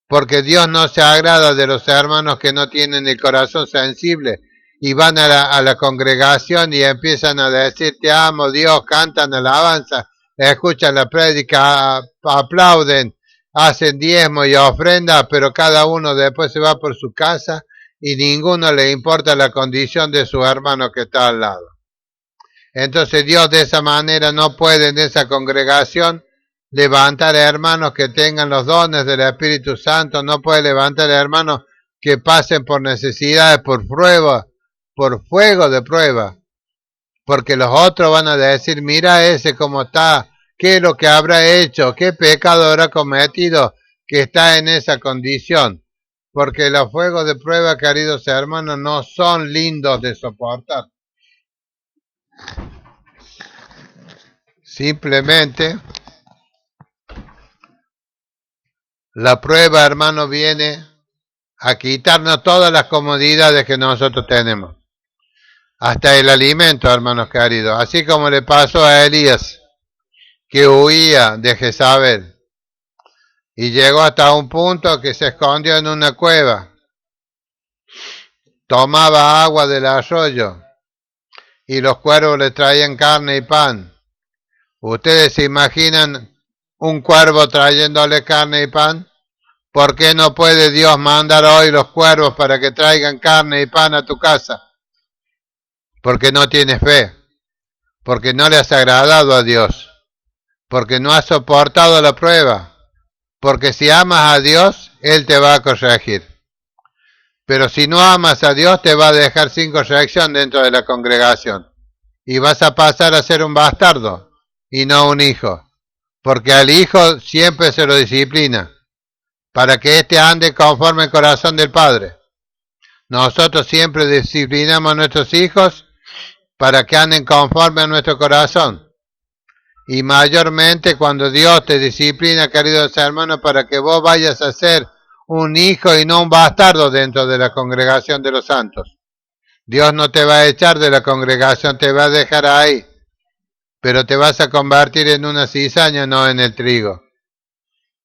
Porque Dios no se agrada de los hermanos que no tienen el corazón sensible y van a la congregación y empiezan a decir te amo Dios, cantan alabanza, escuchan la prédica, aplauden, hacen diezmo y ofrenda, pero cada uno después se va por su casa y ninguno le importa la condición de su hermano que está al lado. Entonces Dios de esa manera no puede en esa congregación levantar hermanos que tengan los dones del Espíritu Santo, no puede levantar hermanos que pasen por necesidades, por prueba, por fuego de prueba, porque los otros van a decir, mira ese cómo está, qué es lo que habrá hecho, qué pecado habrá cometido que está en esa condición, porque los fuegos de prueba, queridos hermanos, no son lindos de soportar. Simplemente la prueba, hermano, viene a quitarnos todas las comodidades que nosotros tenemos. Hasta el alimento, hermanos queridos. Así como le pasó a Elías, que huía de Jezabel. Y llegó hasta un punto que se escondió en una cueva. Tomaba agua del arroyo. Y los cuervos le traían carne y pan. ¿Ustedes se imaginan un cuervo trayéndole carne y pan? ¿Por qué no puede Dios mandar hoy los cuervos para que traigan carne y pan a tu casa? Porque no tienes fe, porque no le has agradado a Dios, porque no has soportado la prueba, porque si amas a Dios, Él te va a corregir. Pero si no amas a Dios, te va a dejar sin corrección dentro de la congregación. Y vas a pasar a ser un bastardo y no un hijo, porque al hijo siempre se lo disciplina, para que éste ande conforme al corazón del Padre. Nosotros siempre disciplinamos a nuestros hijos para que anden conforme a nuestro corazón. Y mayormente cuando Dios te disciplina, queridos hermanos, para que vos vayas a ser un hijo y no un bastardo dentro de la congregación de los santos. Dios no te va a echar de la congregación, te va a dejar ahí, pero te vas a convertir en una cizaña, no en el trigo.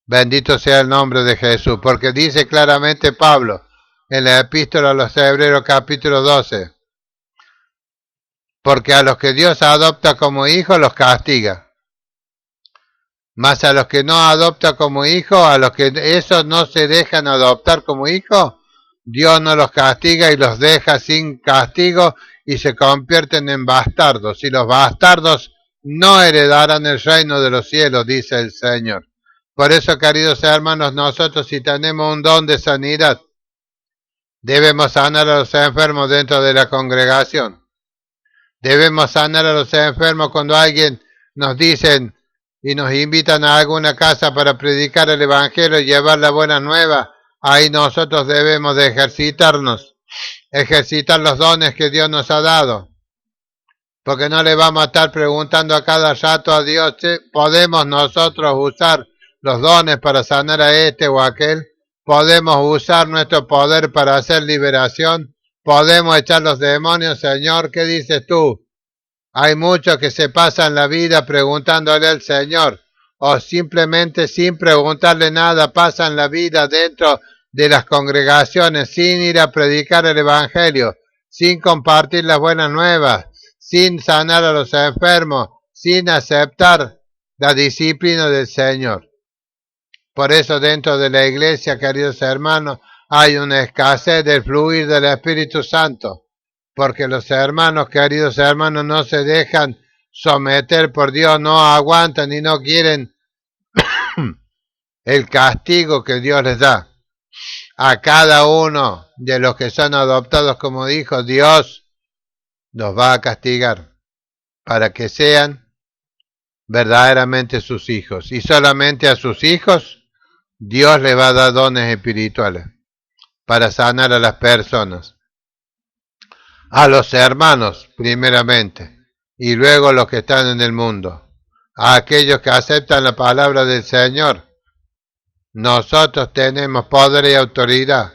Bendito sea el nombre de Jesús, porque dice claramente Pablo en la epístola a los Hebreos capítulo 12, porque a los que Dios adopta como hijos los castiga, mas a los que no adopta como hijos, a los que esos no se dejan adoptar como hijos, Dios no los castiga y los deja sin castigo y se convierten en bastardos, y los bastardos no heredarán el reino de los cielos, dice el Señor. Por eso, queridos hermanos, nosotros si tenemos un don de sanidad, debemos sanar a los enfermos dentro de la congregación. Debemos sanar a los enfermos cuando alguien nos dicen y nos invitan a alguna casa para predicar el Evangelio y llevar la buena nueva. Ahí nosotros debemos de ejercitarnos, ejercitar los dones que Dios nos ha dado. Porque no le vamos a estar preguntando a cada rato a Dios, ¿podemos nosotros usar los dones para sanar a este o aquel? ¿Podemos usar nuestro poder para hacer liberación? ¿Podemos echar los demonios, Señor? ¿Qué dices tú? Hay muchos que se pasan la vida preguntándole al Señor, o simplemente sin preguntarle nada pasan la vida dentro de las congregaciones sin ir a predicar el Evangelio, sin compartir las buenas nuevas, sin sanar a los enfermos, sin aceptar la disciplina del Señor. Por eso dentro de la iglesia, queridos hermanos, hay una escasez del fluir del Espíritu Santo, porque los hermanos, queridos hermanos, no se dejan someter por Dios, no aguantan y no quieren el castigo que Dios les da. A cada uno de los que son adoptados como hijos, Dios los va a castigar para que sean verdaderamente sus hijos. Y solamente a sus hijos Dios le va a dar dones espirituales para sanar a las personas. A los hermanos, primeramente, y luego a los que están en el mundo. A aquellos que aceptan la palabra del Señor. Nosotros tenemos poder y autoridad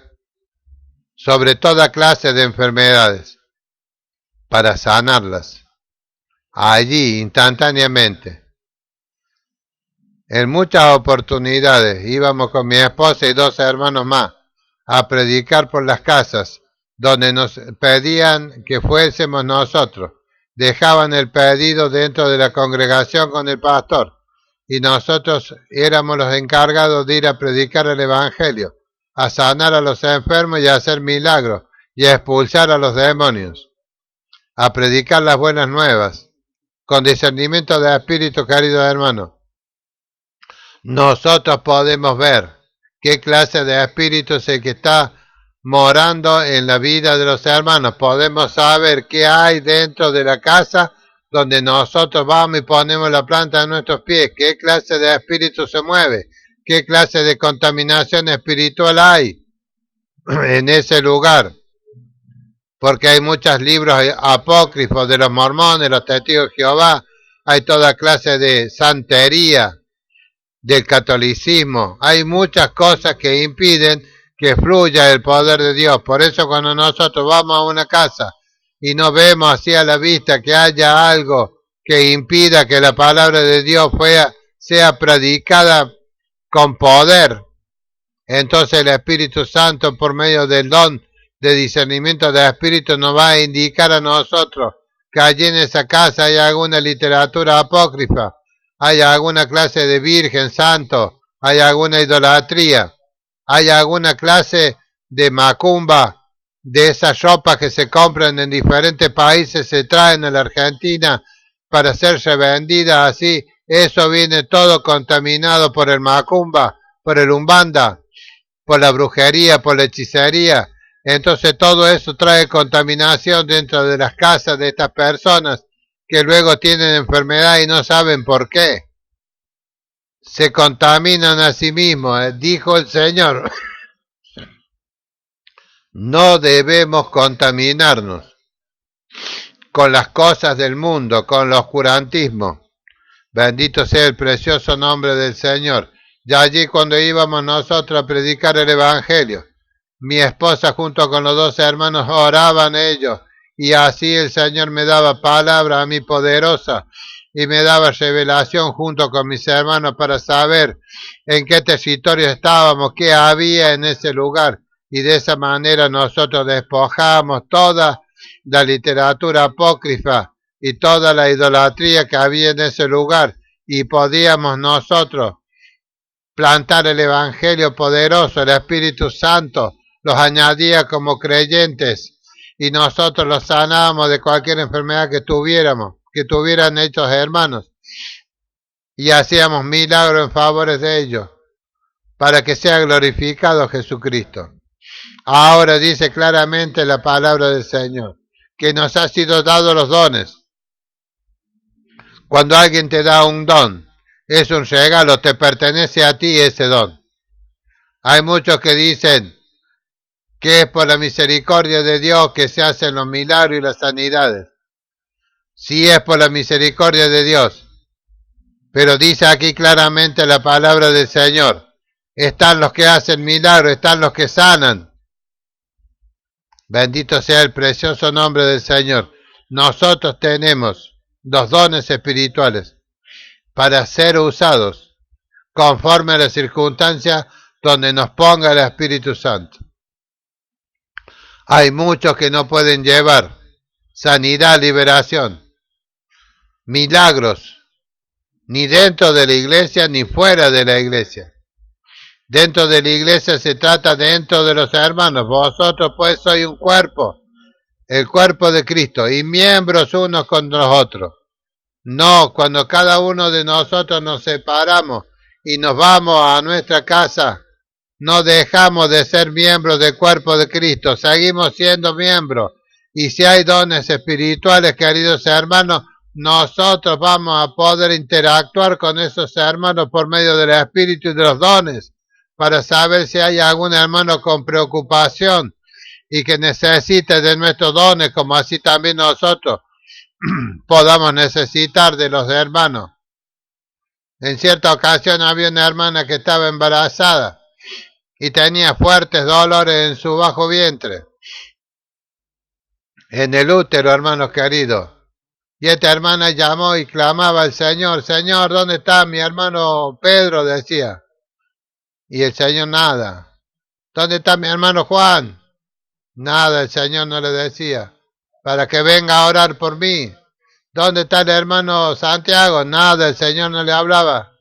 sobre toda clase de enfermedades para sanarlas. Allí, instantáneamente. En muchas oportunidades íbamos con mi esposa y 2 hermanos más a predicar por las casas donde nos pedían que fuésemos nosotros. Dejaban el pedido dentro de la congregación con el pastor y nosotros éramos los encargados de ir a predicar el evangelio, a sanar a los enfermos y a hacer milagros y a expulsar a los demonios, a predicar las buenas nuevas con discernimiento de espíritu, queridos hermanos. Nosotros podemos ver qué clase de espíritu es el que está morando en la vida de los hermanos. Podemos saber qué hay dentro de la casa donde nosotros vamos y ponemos la planta de nuestros pies. Qué clase de espíritu se mueve. Qué clase de contaminación espiritual hay en ese lugar. Porque hay muchos libros apócrifos de los mormones, los testigos de Jehová. Hay toda clase de santería del catolicismo. Hay muchas cosas que impiden que fluya el poder de Dios. Por eso cuando nosotros vamos a una casa y no vemos así a la vista que haya algo que impida que la palabra de Dios sea predicada con poder, entonces el Espíritu Santo, por medio del don de discernimiento del Espíritu, nos va a indicar a nosotros que allí en esa casa hay alguna literatura apócrifa, hay alguna clase de virgen santo, hay alguna idolatría, hay alguna clase de macumba, de esas ropas que se compran en diferentes países, se traen a la Argentina para ser revendidas así. Eso viene todo contaminado por el macumba, por el umbanda, por la brujería, por la hechicería. Entonces todo eso trae contaminación dentro de las casas de estas personas que luego tienen enfermedad y no saben por qué. Se contaminan a sí mismos, dijo el Señor. No debemos contaminarnos con las cosas del mundo, con el oscurantismo. Bendito sea el precioso nombre del Señor. Ya allí cuando íbamos nosotros a predicar el Evangelio, mi esposa junto con los 2 hermanos oraban ellos, y así el Señor me daba palabra a mí poderosa, y me daba revelación junto con mis hermanos para saber en qué territorio estábamos, qué había en ese lugar, y de esa manera nosotros despojamos toda la literatura apócrifa y toda la idolatría que había en ese lugar, y podíamos nosotros plantar el Evangelio poderoso. El Espíritu Santo los añadía como creyentes y nosotros los sanábamos de cualquier enfermedad que tuvieran estos hermanos, y hacíamos milagros en favor de ellos para que sea glorificado Jesucristo. Ahora dice claramente la palabra del Señor que nos ha sido dado los dones. Cuando alguien te da un don, es un regalo, te pertenece a ti ese don. Hay muchos que dicen que es por la misericordia de Dios que se hacen los milagros y las sanidades. Sí es por la misericordia de Dios, pero dice aquí claramente la palabra del Señor. Están los que hacen milagros, están los que sanan. Bendito sea el precioso nombre del Señor. Nosotros tenemos los dones espirituales para ser usados conforme a las circunstancias donde nos ponga el Espíritu Santo. Hay muchos que no pueden llevar sanidad, liberación, milagros, ni dentro de la iglesia ni fuera de la iglesia. Dentro de la iglesia se trata dentro de los hermanos. Vosotros pues sois un cuerpo, el cuerpo de Cristo, y miembros unos con los otros. No, cuando cada uno de nosotros nos separamos y nos vamos a nuestra casa, no dejamos de ser miembros del cuerpo de Cristo, seguimos siendo miembros. Y si hay dones espirituales, queridos hermanos, nosotros vamos a poder interactuar con esos hermanos por medio del Espíritu y de los dones, para saber si hay algún hermano con preocupación y que necesite de nuestros dones, como así también nosotros podamos necesitar de los hermanos. En cierta ocasión había una hermana que estaba embarazada y tenía fuertes dolores en su bajo vientre, en el útero, hermanos queridos. Y esta hermana llamó y clamaba al Señor: Señor, ¿dónde está mi hermano Pedro? Decía. Y el Señor nada. ¿Dónde está mi hermano Juan? Nada, el Señor no le decía. Para que venga a orar por mí. ¿Dónde está el hermano Santiago? Nada, el Señor no le hablaba.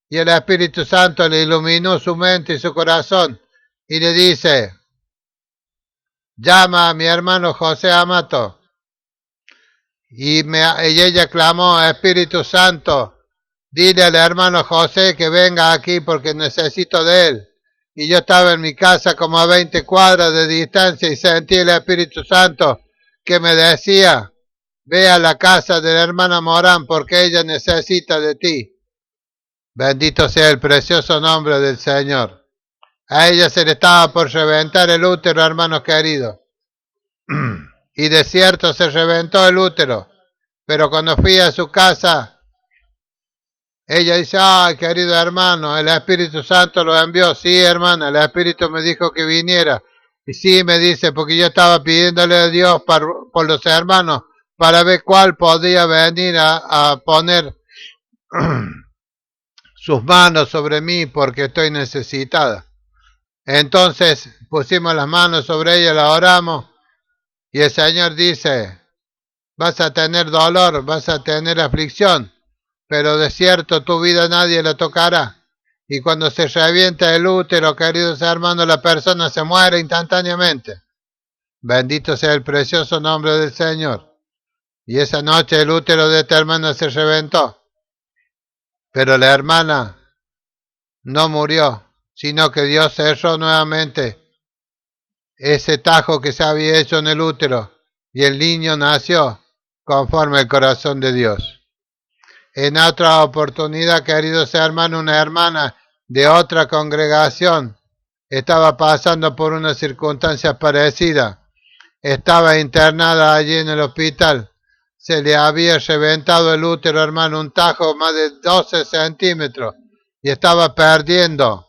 Y el Espíritu Santo le iluminó su mente y su corazón y le dice: llama a mi hermano José Amato. Y ella clamó: Espíritu Santo, dile al hermano José que venga aquí porque necesito de él. Y yo estaba en mi casa como a 20 cuadras de distancia y sentí el Espíritu Santo que me decía: ve a la casa de la hermana Morán porque ella necesita de ti. Bendito sea el precioso nombre del Señor. A ella se le estaba por reventar el útero, hermanos queridos. Y de cierto se reventó el útero. Pero cuando fui a su casa, ella dice: ay, querido hermano, el Espíritu Santo lo envió. Sí, hermana, el Espíritu me dijo que viniera. Y sí, me dice, porque yo estaba pidiéndole a Dios por los hermanos, para ver cuál podía venir a poner sus manos sobre mí, porque estoy necesitada. Entonces pusimos las manos sobre ella, la oramos, y el Señor dice: vas a tener dolor, vas a tener aflicción, pero de cierto tu vida nadie la tocará. Y cuando se revienta el útero, queridos hermanos, la persona se muere instantáneamente. Bendito sea el precioso nombre del Señor. Y esa noche el útero de esta hermana se reventó. Pero la hermana no murió, sino que Dios cerró nuevamente ese tajo que se había hecho en el útero, y el niño nació conforme al corazón de Dios. En otra oportunidad, queridos hermanos, una hermana de otra congregación estaba pasando por una circunstancia parecida. Estaba internada allí en el hospital. Se le había reventado el útero, hermano, un tajo más de 12 centímetros, y estaba perdiendo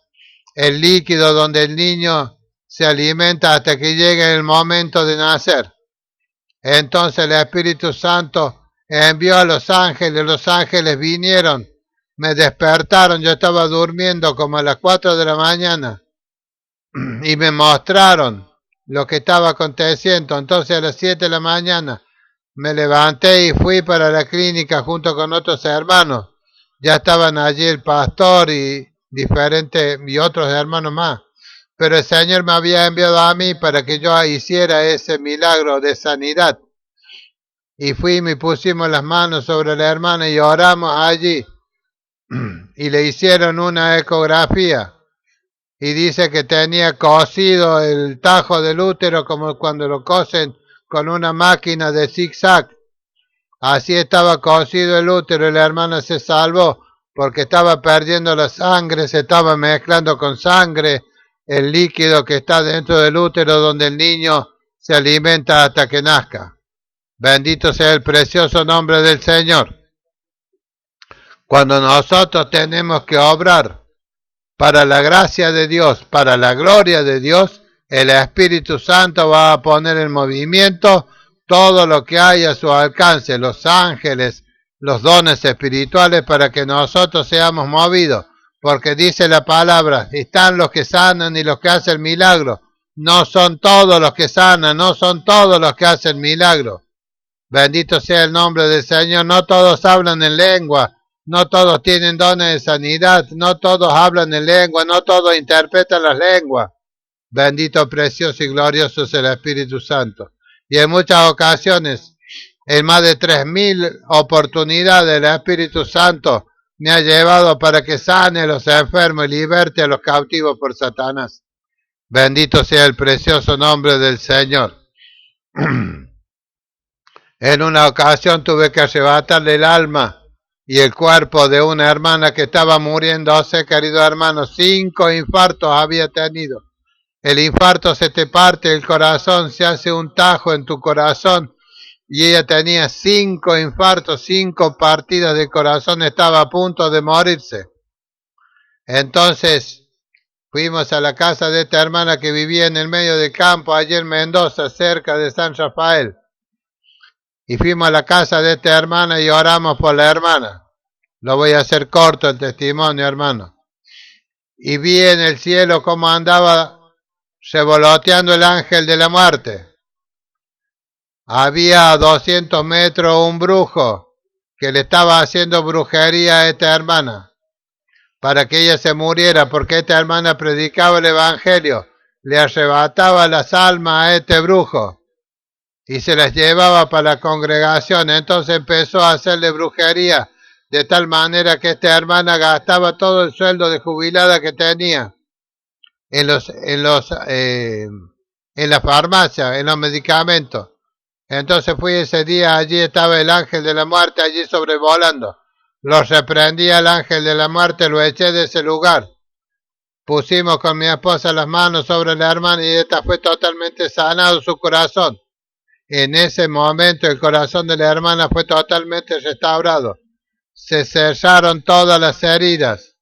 el líquido donde el niño se alimenta hasta que llegue el momento de nacer. Entonces el Espíritu Santo envió a los ángeles vinieron, me despertaron, yo estaba durmiendo como a las 4 de la mañana, y me mostraron lo que estaba aconteciendo. Entonces a las 7 de la mañana me levanté y fui para la clínica junto con otros hermanos. Ya estaban allí el pastor y otros hermanos más. Pero el Señor me había enviado a mí para que yo hiciera ese milagro de sanidad. Y fui y me pusimos las manos sobre la hermana y oramos allí. Y le hicieron una ecografía. Y dice que tenía cosido el tajo del útero como cuando lo cosen con una máquina de zigzag. Así estaba cosido el útero y la hermana se salvó porque estaba perdiendo la sangre, se estaba mezclando con sangre el líquido que está dentro del útero donde el niño se alimenta hasta que nazca. Bendito sea el precioso nombre del Señor. Cuando nosotros tenemos que obrar para la gracia de Dios, para la gloria de Dios, el Espíritu Santo va a poner en movimiento todo lo que hay a su alcance, los ángeles, los dones espirituales, para que nosotros seamos movidos. Porque dice la palabra: están los que sanan y los que hacen milagros. No son todos los que sanan, no son todos los que hacen milagros. Bendito sea el nombre del Señor. No todos hablan en lengua, no todos tienen dones de sanidad, no todos hablan en lengua, no todos interpretan las lenguas. Bendito, precioso y glorioso es el Espíritu Santo. Y en muchas ocasiones, en más de 3000 oportunidades, el Espíritu Santo me ha llevado para que sane a los enfermos y liberte a los cautivos por Satanás. Bendito sea el precioso nombre del Señor. En una ocasión tuve que arrebatarle el alma y el cuerpo de una hermana que estaba muriéndose, querido hermano. 5 infartos había tenido. El infarto se te parte el corazón, se hace un tajo en tu corazón. Y ella tenía 5 infartos, 5 partidas de corazón, estaba a punto de morirse. Entonces fuimos a la casa de esta hermana que vivía en el medio del campo, allí en Mendoza, cerca de San Rafael. Y fuimos a la casa de esta hermana y oramos por la hermana. Lo voy a hacer corto el testimonio, hermano. Y vi en el cielo cómo andaba revoloteando el ángel de la muerte. Había a 200 metros un brujo que le estaba haciendo brujería a esta hermana para que ella se muriera, porque esta hermana predicaba el evangelio, le arrebataba las almas a este brujo y se las llevaba para la congregación. Entonces empezó a hacerle brujería de tal manera que esta hermana gastaba todo el sueldo de jubilada que tenía en la farmacia, en los medicamentos. Entonces fui ese día, allí estaba el ángel de la muerte, allí sobrevolando. Lo reprendí al ángel de la muerte, lo eché de ese lugar. Pusimos con mi esposa las manos sobre la hermana y esta fue totalmente sanado su corazón. En ese momento el corazón de la hermana fue totalmente restaurado. Se cerraron todas las heridas.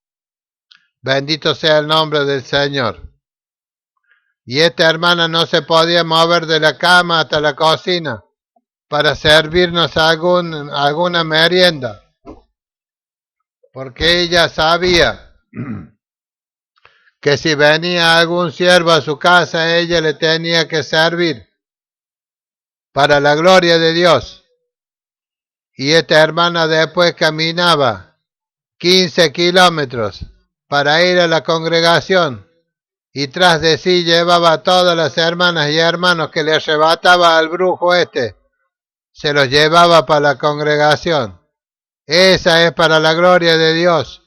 Bendito sea el nombre del Señor. Y esta hermana no se podía mover de la cama hasta la cocina para servirnos alguna merienda, porque ella sabía que si venía algún siervo a su casa, ella le tenía que servir para la gloria de Dios. Y esta hermana después caminaba 15 kilómetros para ir a la congregación. Y tras de sí llevaba a todas las hermanas y hermanos que le arrebataba al brujo se los llevaba para la congregación. Esa es para la gloria de Dios.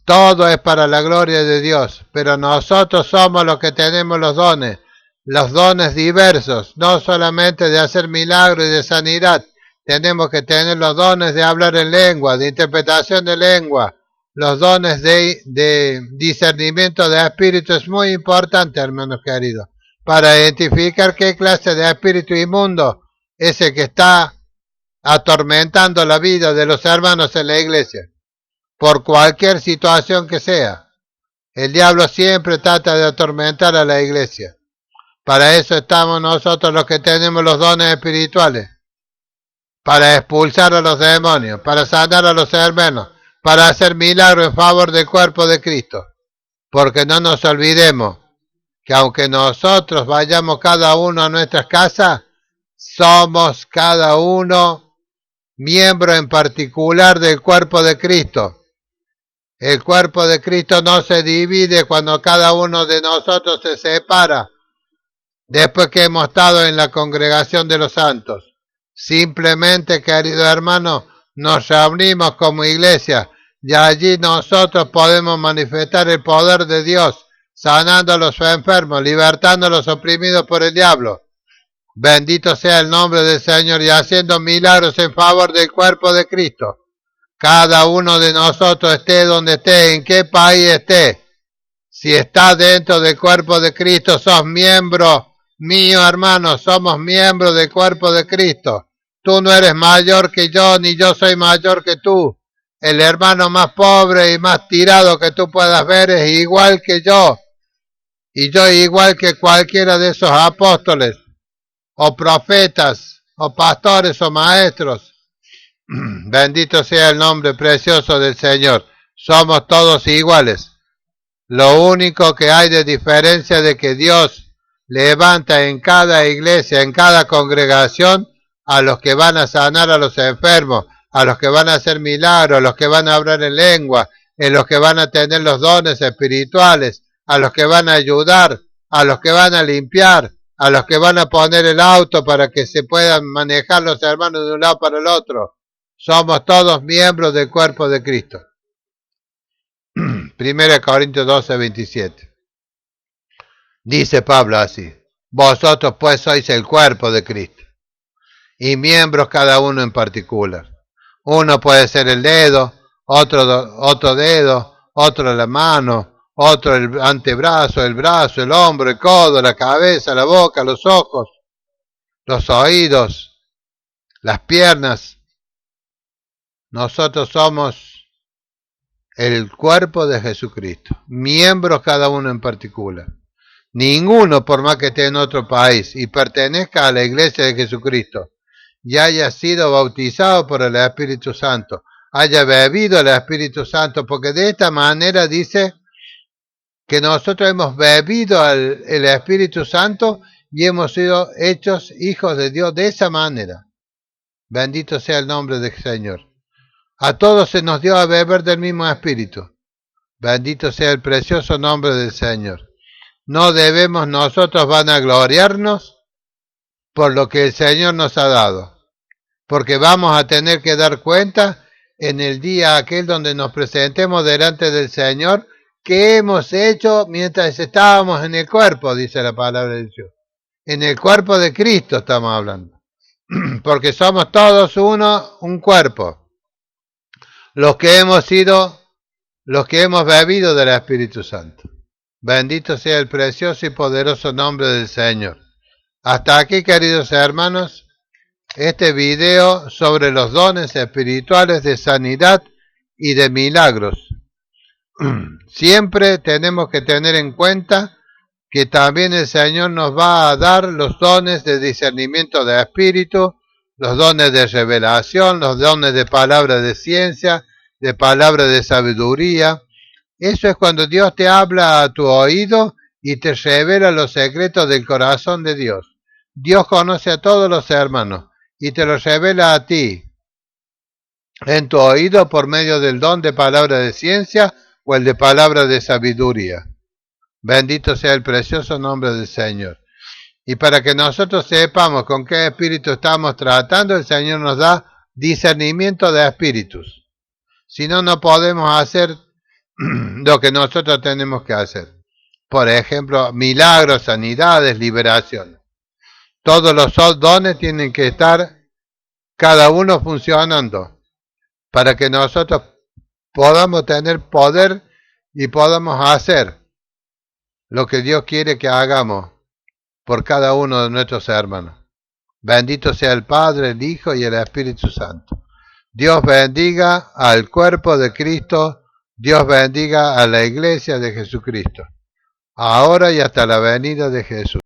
Todo es para la gloria de Dios. Pero nosotros somos los que tenemos los dones diversos, no solamente de hacer milagros y de sanidad. Tenemos que tener los dones de hablar en lengua, de interpretación de lengua. Los dones de discernimiento de espíritu es muy importante, hermanos queridos, para identificar qué clase de espíritu inmundo es el que está atormentando la vida de los hermanos en la iglesia, por cualquier situación que sea. El diablo siempre trata de atormentar a la iglesia. Para eso estamos nosotros los que tenemos los dones espirituales, para expulsar a los demonios, para sanar a los hermanos, para hacer milagros en favor del cuerpo de Cristo. Porque no nos olvidemos que aunque nosotros vayamos cada uno a nuestras casas, somos cada uno miembro en particular del cuerpo de Cristo. El cuerpo de Cristo no se divide cuando cada uno de nosotros se separa después que hemos estado en la congregación de los santos. Simplemente, querido hermano, nos reunimos como iglesia y allí nosotros podemos manifestar el poder de Dios, sanando a los enfermos, libertando a los oprimidos por el diablo. Bendito sea el nombre del Señor y haciendo milagros en favor del cuerpo de Cristo. Cada uno de nosotros esté donde esté, en qué país esté. Si está dentro del cuerpo de Cristo, sos miembro mío, hermano, somos miembros del cuerpo de Cristo. Tú no eres mayor que yo, ni yo soy mayor que tú. El hermano más pobre y más tirado que tú puedas ver es igual que yo. Y yo igual que cualquiera de esos apóstoles, o profetas, o pastores, o maestros. Bendito sea el nombre precioso del Señor. Somos todos iguales. Lo único que hay de diferencia de que Dios levanta en cada iglesia, en cada congregación, a los que van a sanar a los enfermos, a los que van a hacer milagros, a los que van a hablar en lengua, a los que van a tener los dones espirituales, a los que van a ayudar, a los que van a limpiar, a los que van a poner el auto para que se puedan manejar los hermanos de un lado para el otro. Somos todos miembros del cuerpo de Cristo. 1 Corintios 12, 27. Dice Pablo así: vosotros pues sois el cuerpo de Cristo y miembros cada uno en particular. Uno puede ser el dedo, otro dedo, otro la mano, otro el antebrazo, el brazo, el hombro, el codo, la cabeza, la boca, los ojos, los oídos, las piernas. Nosotros somos el cuerpo de Jesucristo, miembros cada uno en particular. Ninguno, por más que esté en otro país y pertenezca a la iglesia de Jesucristo, y haya sido bautizado por el Espíritu Santo, haya bebido el Espíritu Santo, porque de esta manera dice que nosotros hemos bebido el Espíritu Santo y hemos sido hechos hijos de Dios de esa manera. Bendito sea el nombre del Señor. A todos se nos dio a beber del mismo Espíritu. Bendito sea el precioso nombre del Señor. No debemos nosotros vanagloriarnos por lo que el Señor nos ha dado, porque vamos a tener que dar cuenta en el día aquel donde nos presentemos delante del Señor que hemos hecho mientras estábamos en el cuerpo, dice la palabra de Dios. En el cuerpo de Cristo estamos hablando, porque somos todos uno, un cuerpo. Los que hemos bebido del Espíritu Santo. Bendito sea el precioso y poderoso nombre del Señor. Hasta aquí, queridos hermanos, este video sobre los dones espirituales de sanidad y de milagros. Siempre tenemos que tener en cuenta que también el Señor nos va a dar los dones de discernimiento de espíritu, los dones de revelación, los dones de palabra de ciencia, de palabra de sabiduría. Eso es cuando Dios te habla a tu oído y te revela los secretos del corazón de Dios. Dios conoce a todos los hermanos y te los revela a ti en tu oído por medio del don de palabra de ciencia o el de palabra de sabiduría. Bendito sea el precioso nombre del Señor. Y para que nosotros sepamos con qué espíritu estamos tratando, el Señor nos da discernimiento de espíritus. Si no, no podemos hacer lo que nosotros tenemos que hacer. Por ejemplo, milagros, sanidades, liberación. Todos los dones tienen que estar cada uno funcionando para que nosotros podamos tener poder y podamos hacer lo que Dios quiere que hagamos por cada uno de nuestros hermanos. Bendito sea el Padre, el Hijo y el Espíritu Santo. Dios bendiga al cuerpo de Cristo. Dios bendiga a la iglesia de Jesucristo, ahora y hasta la venida de Jesús.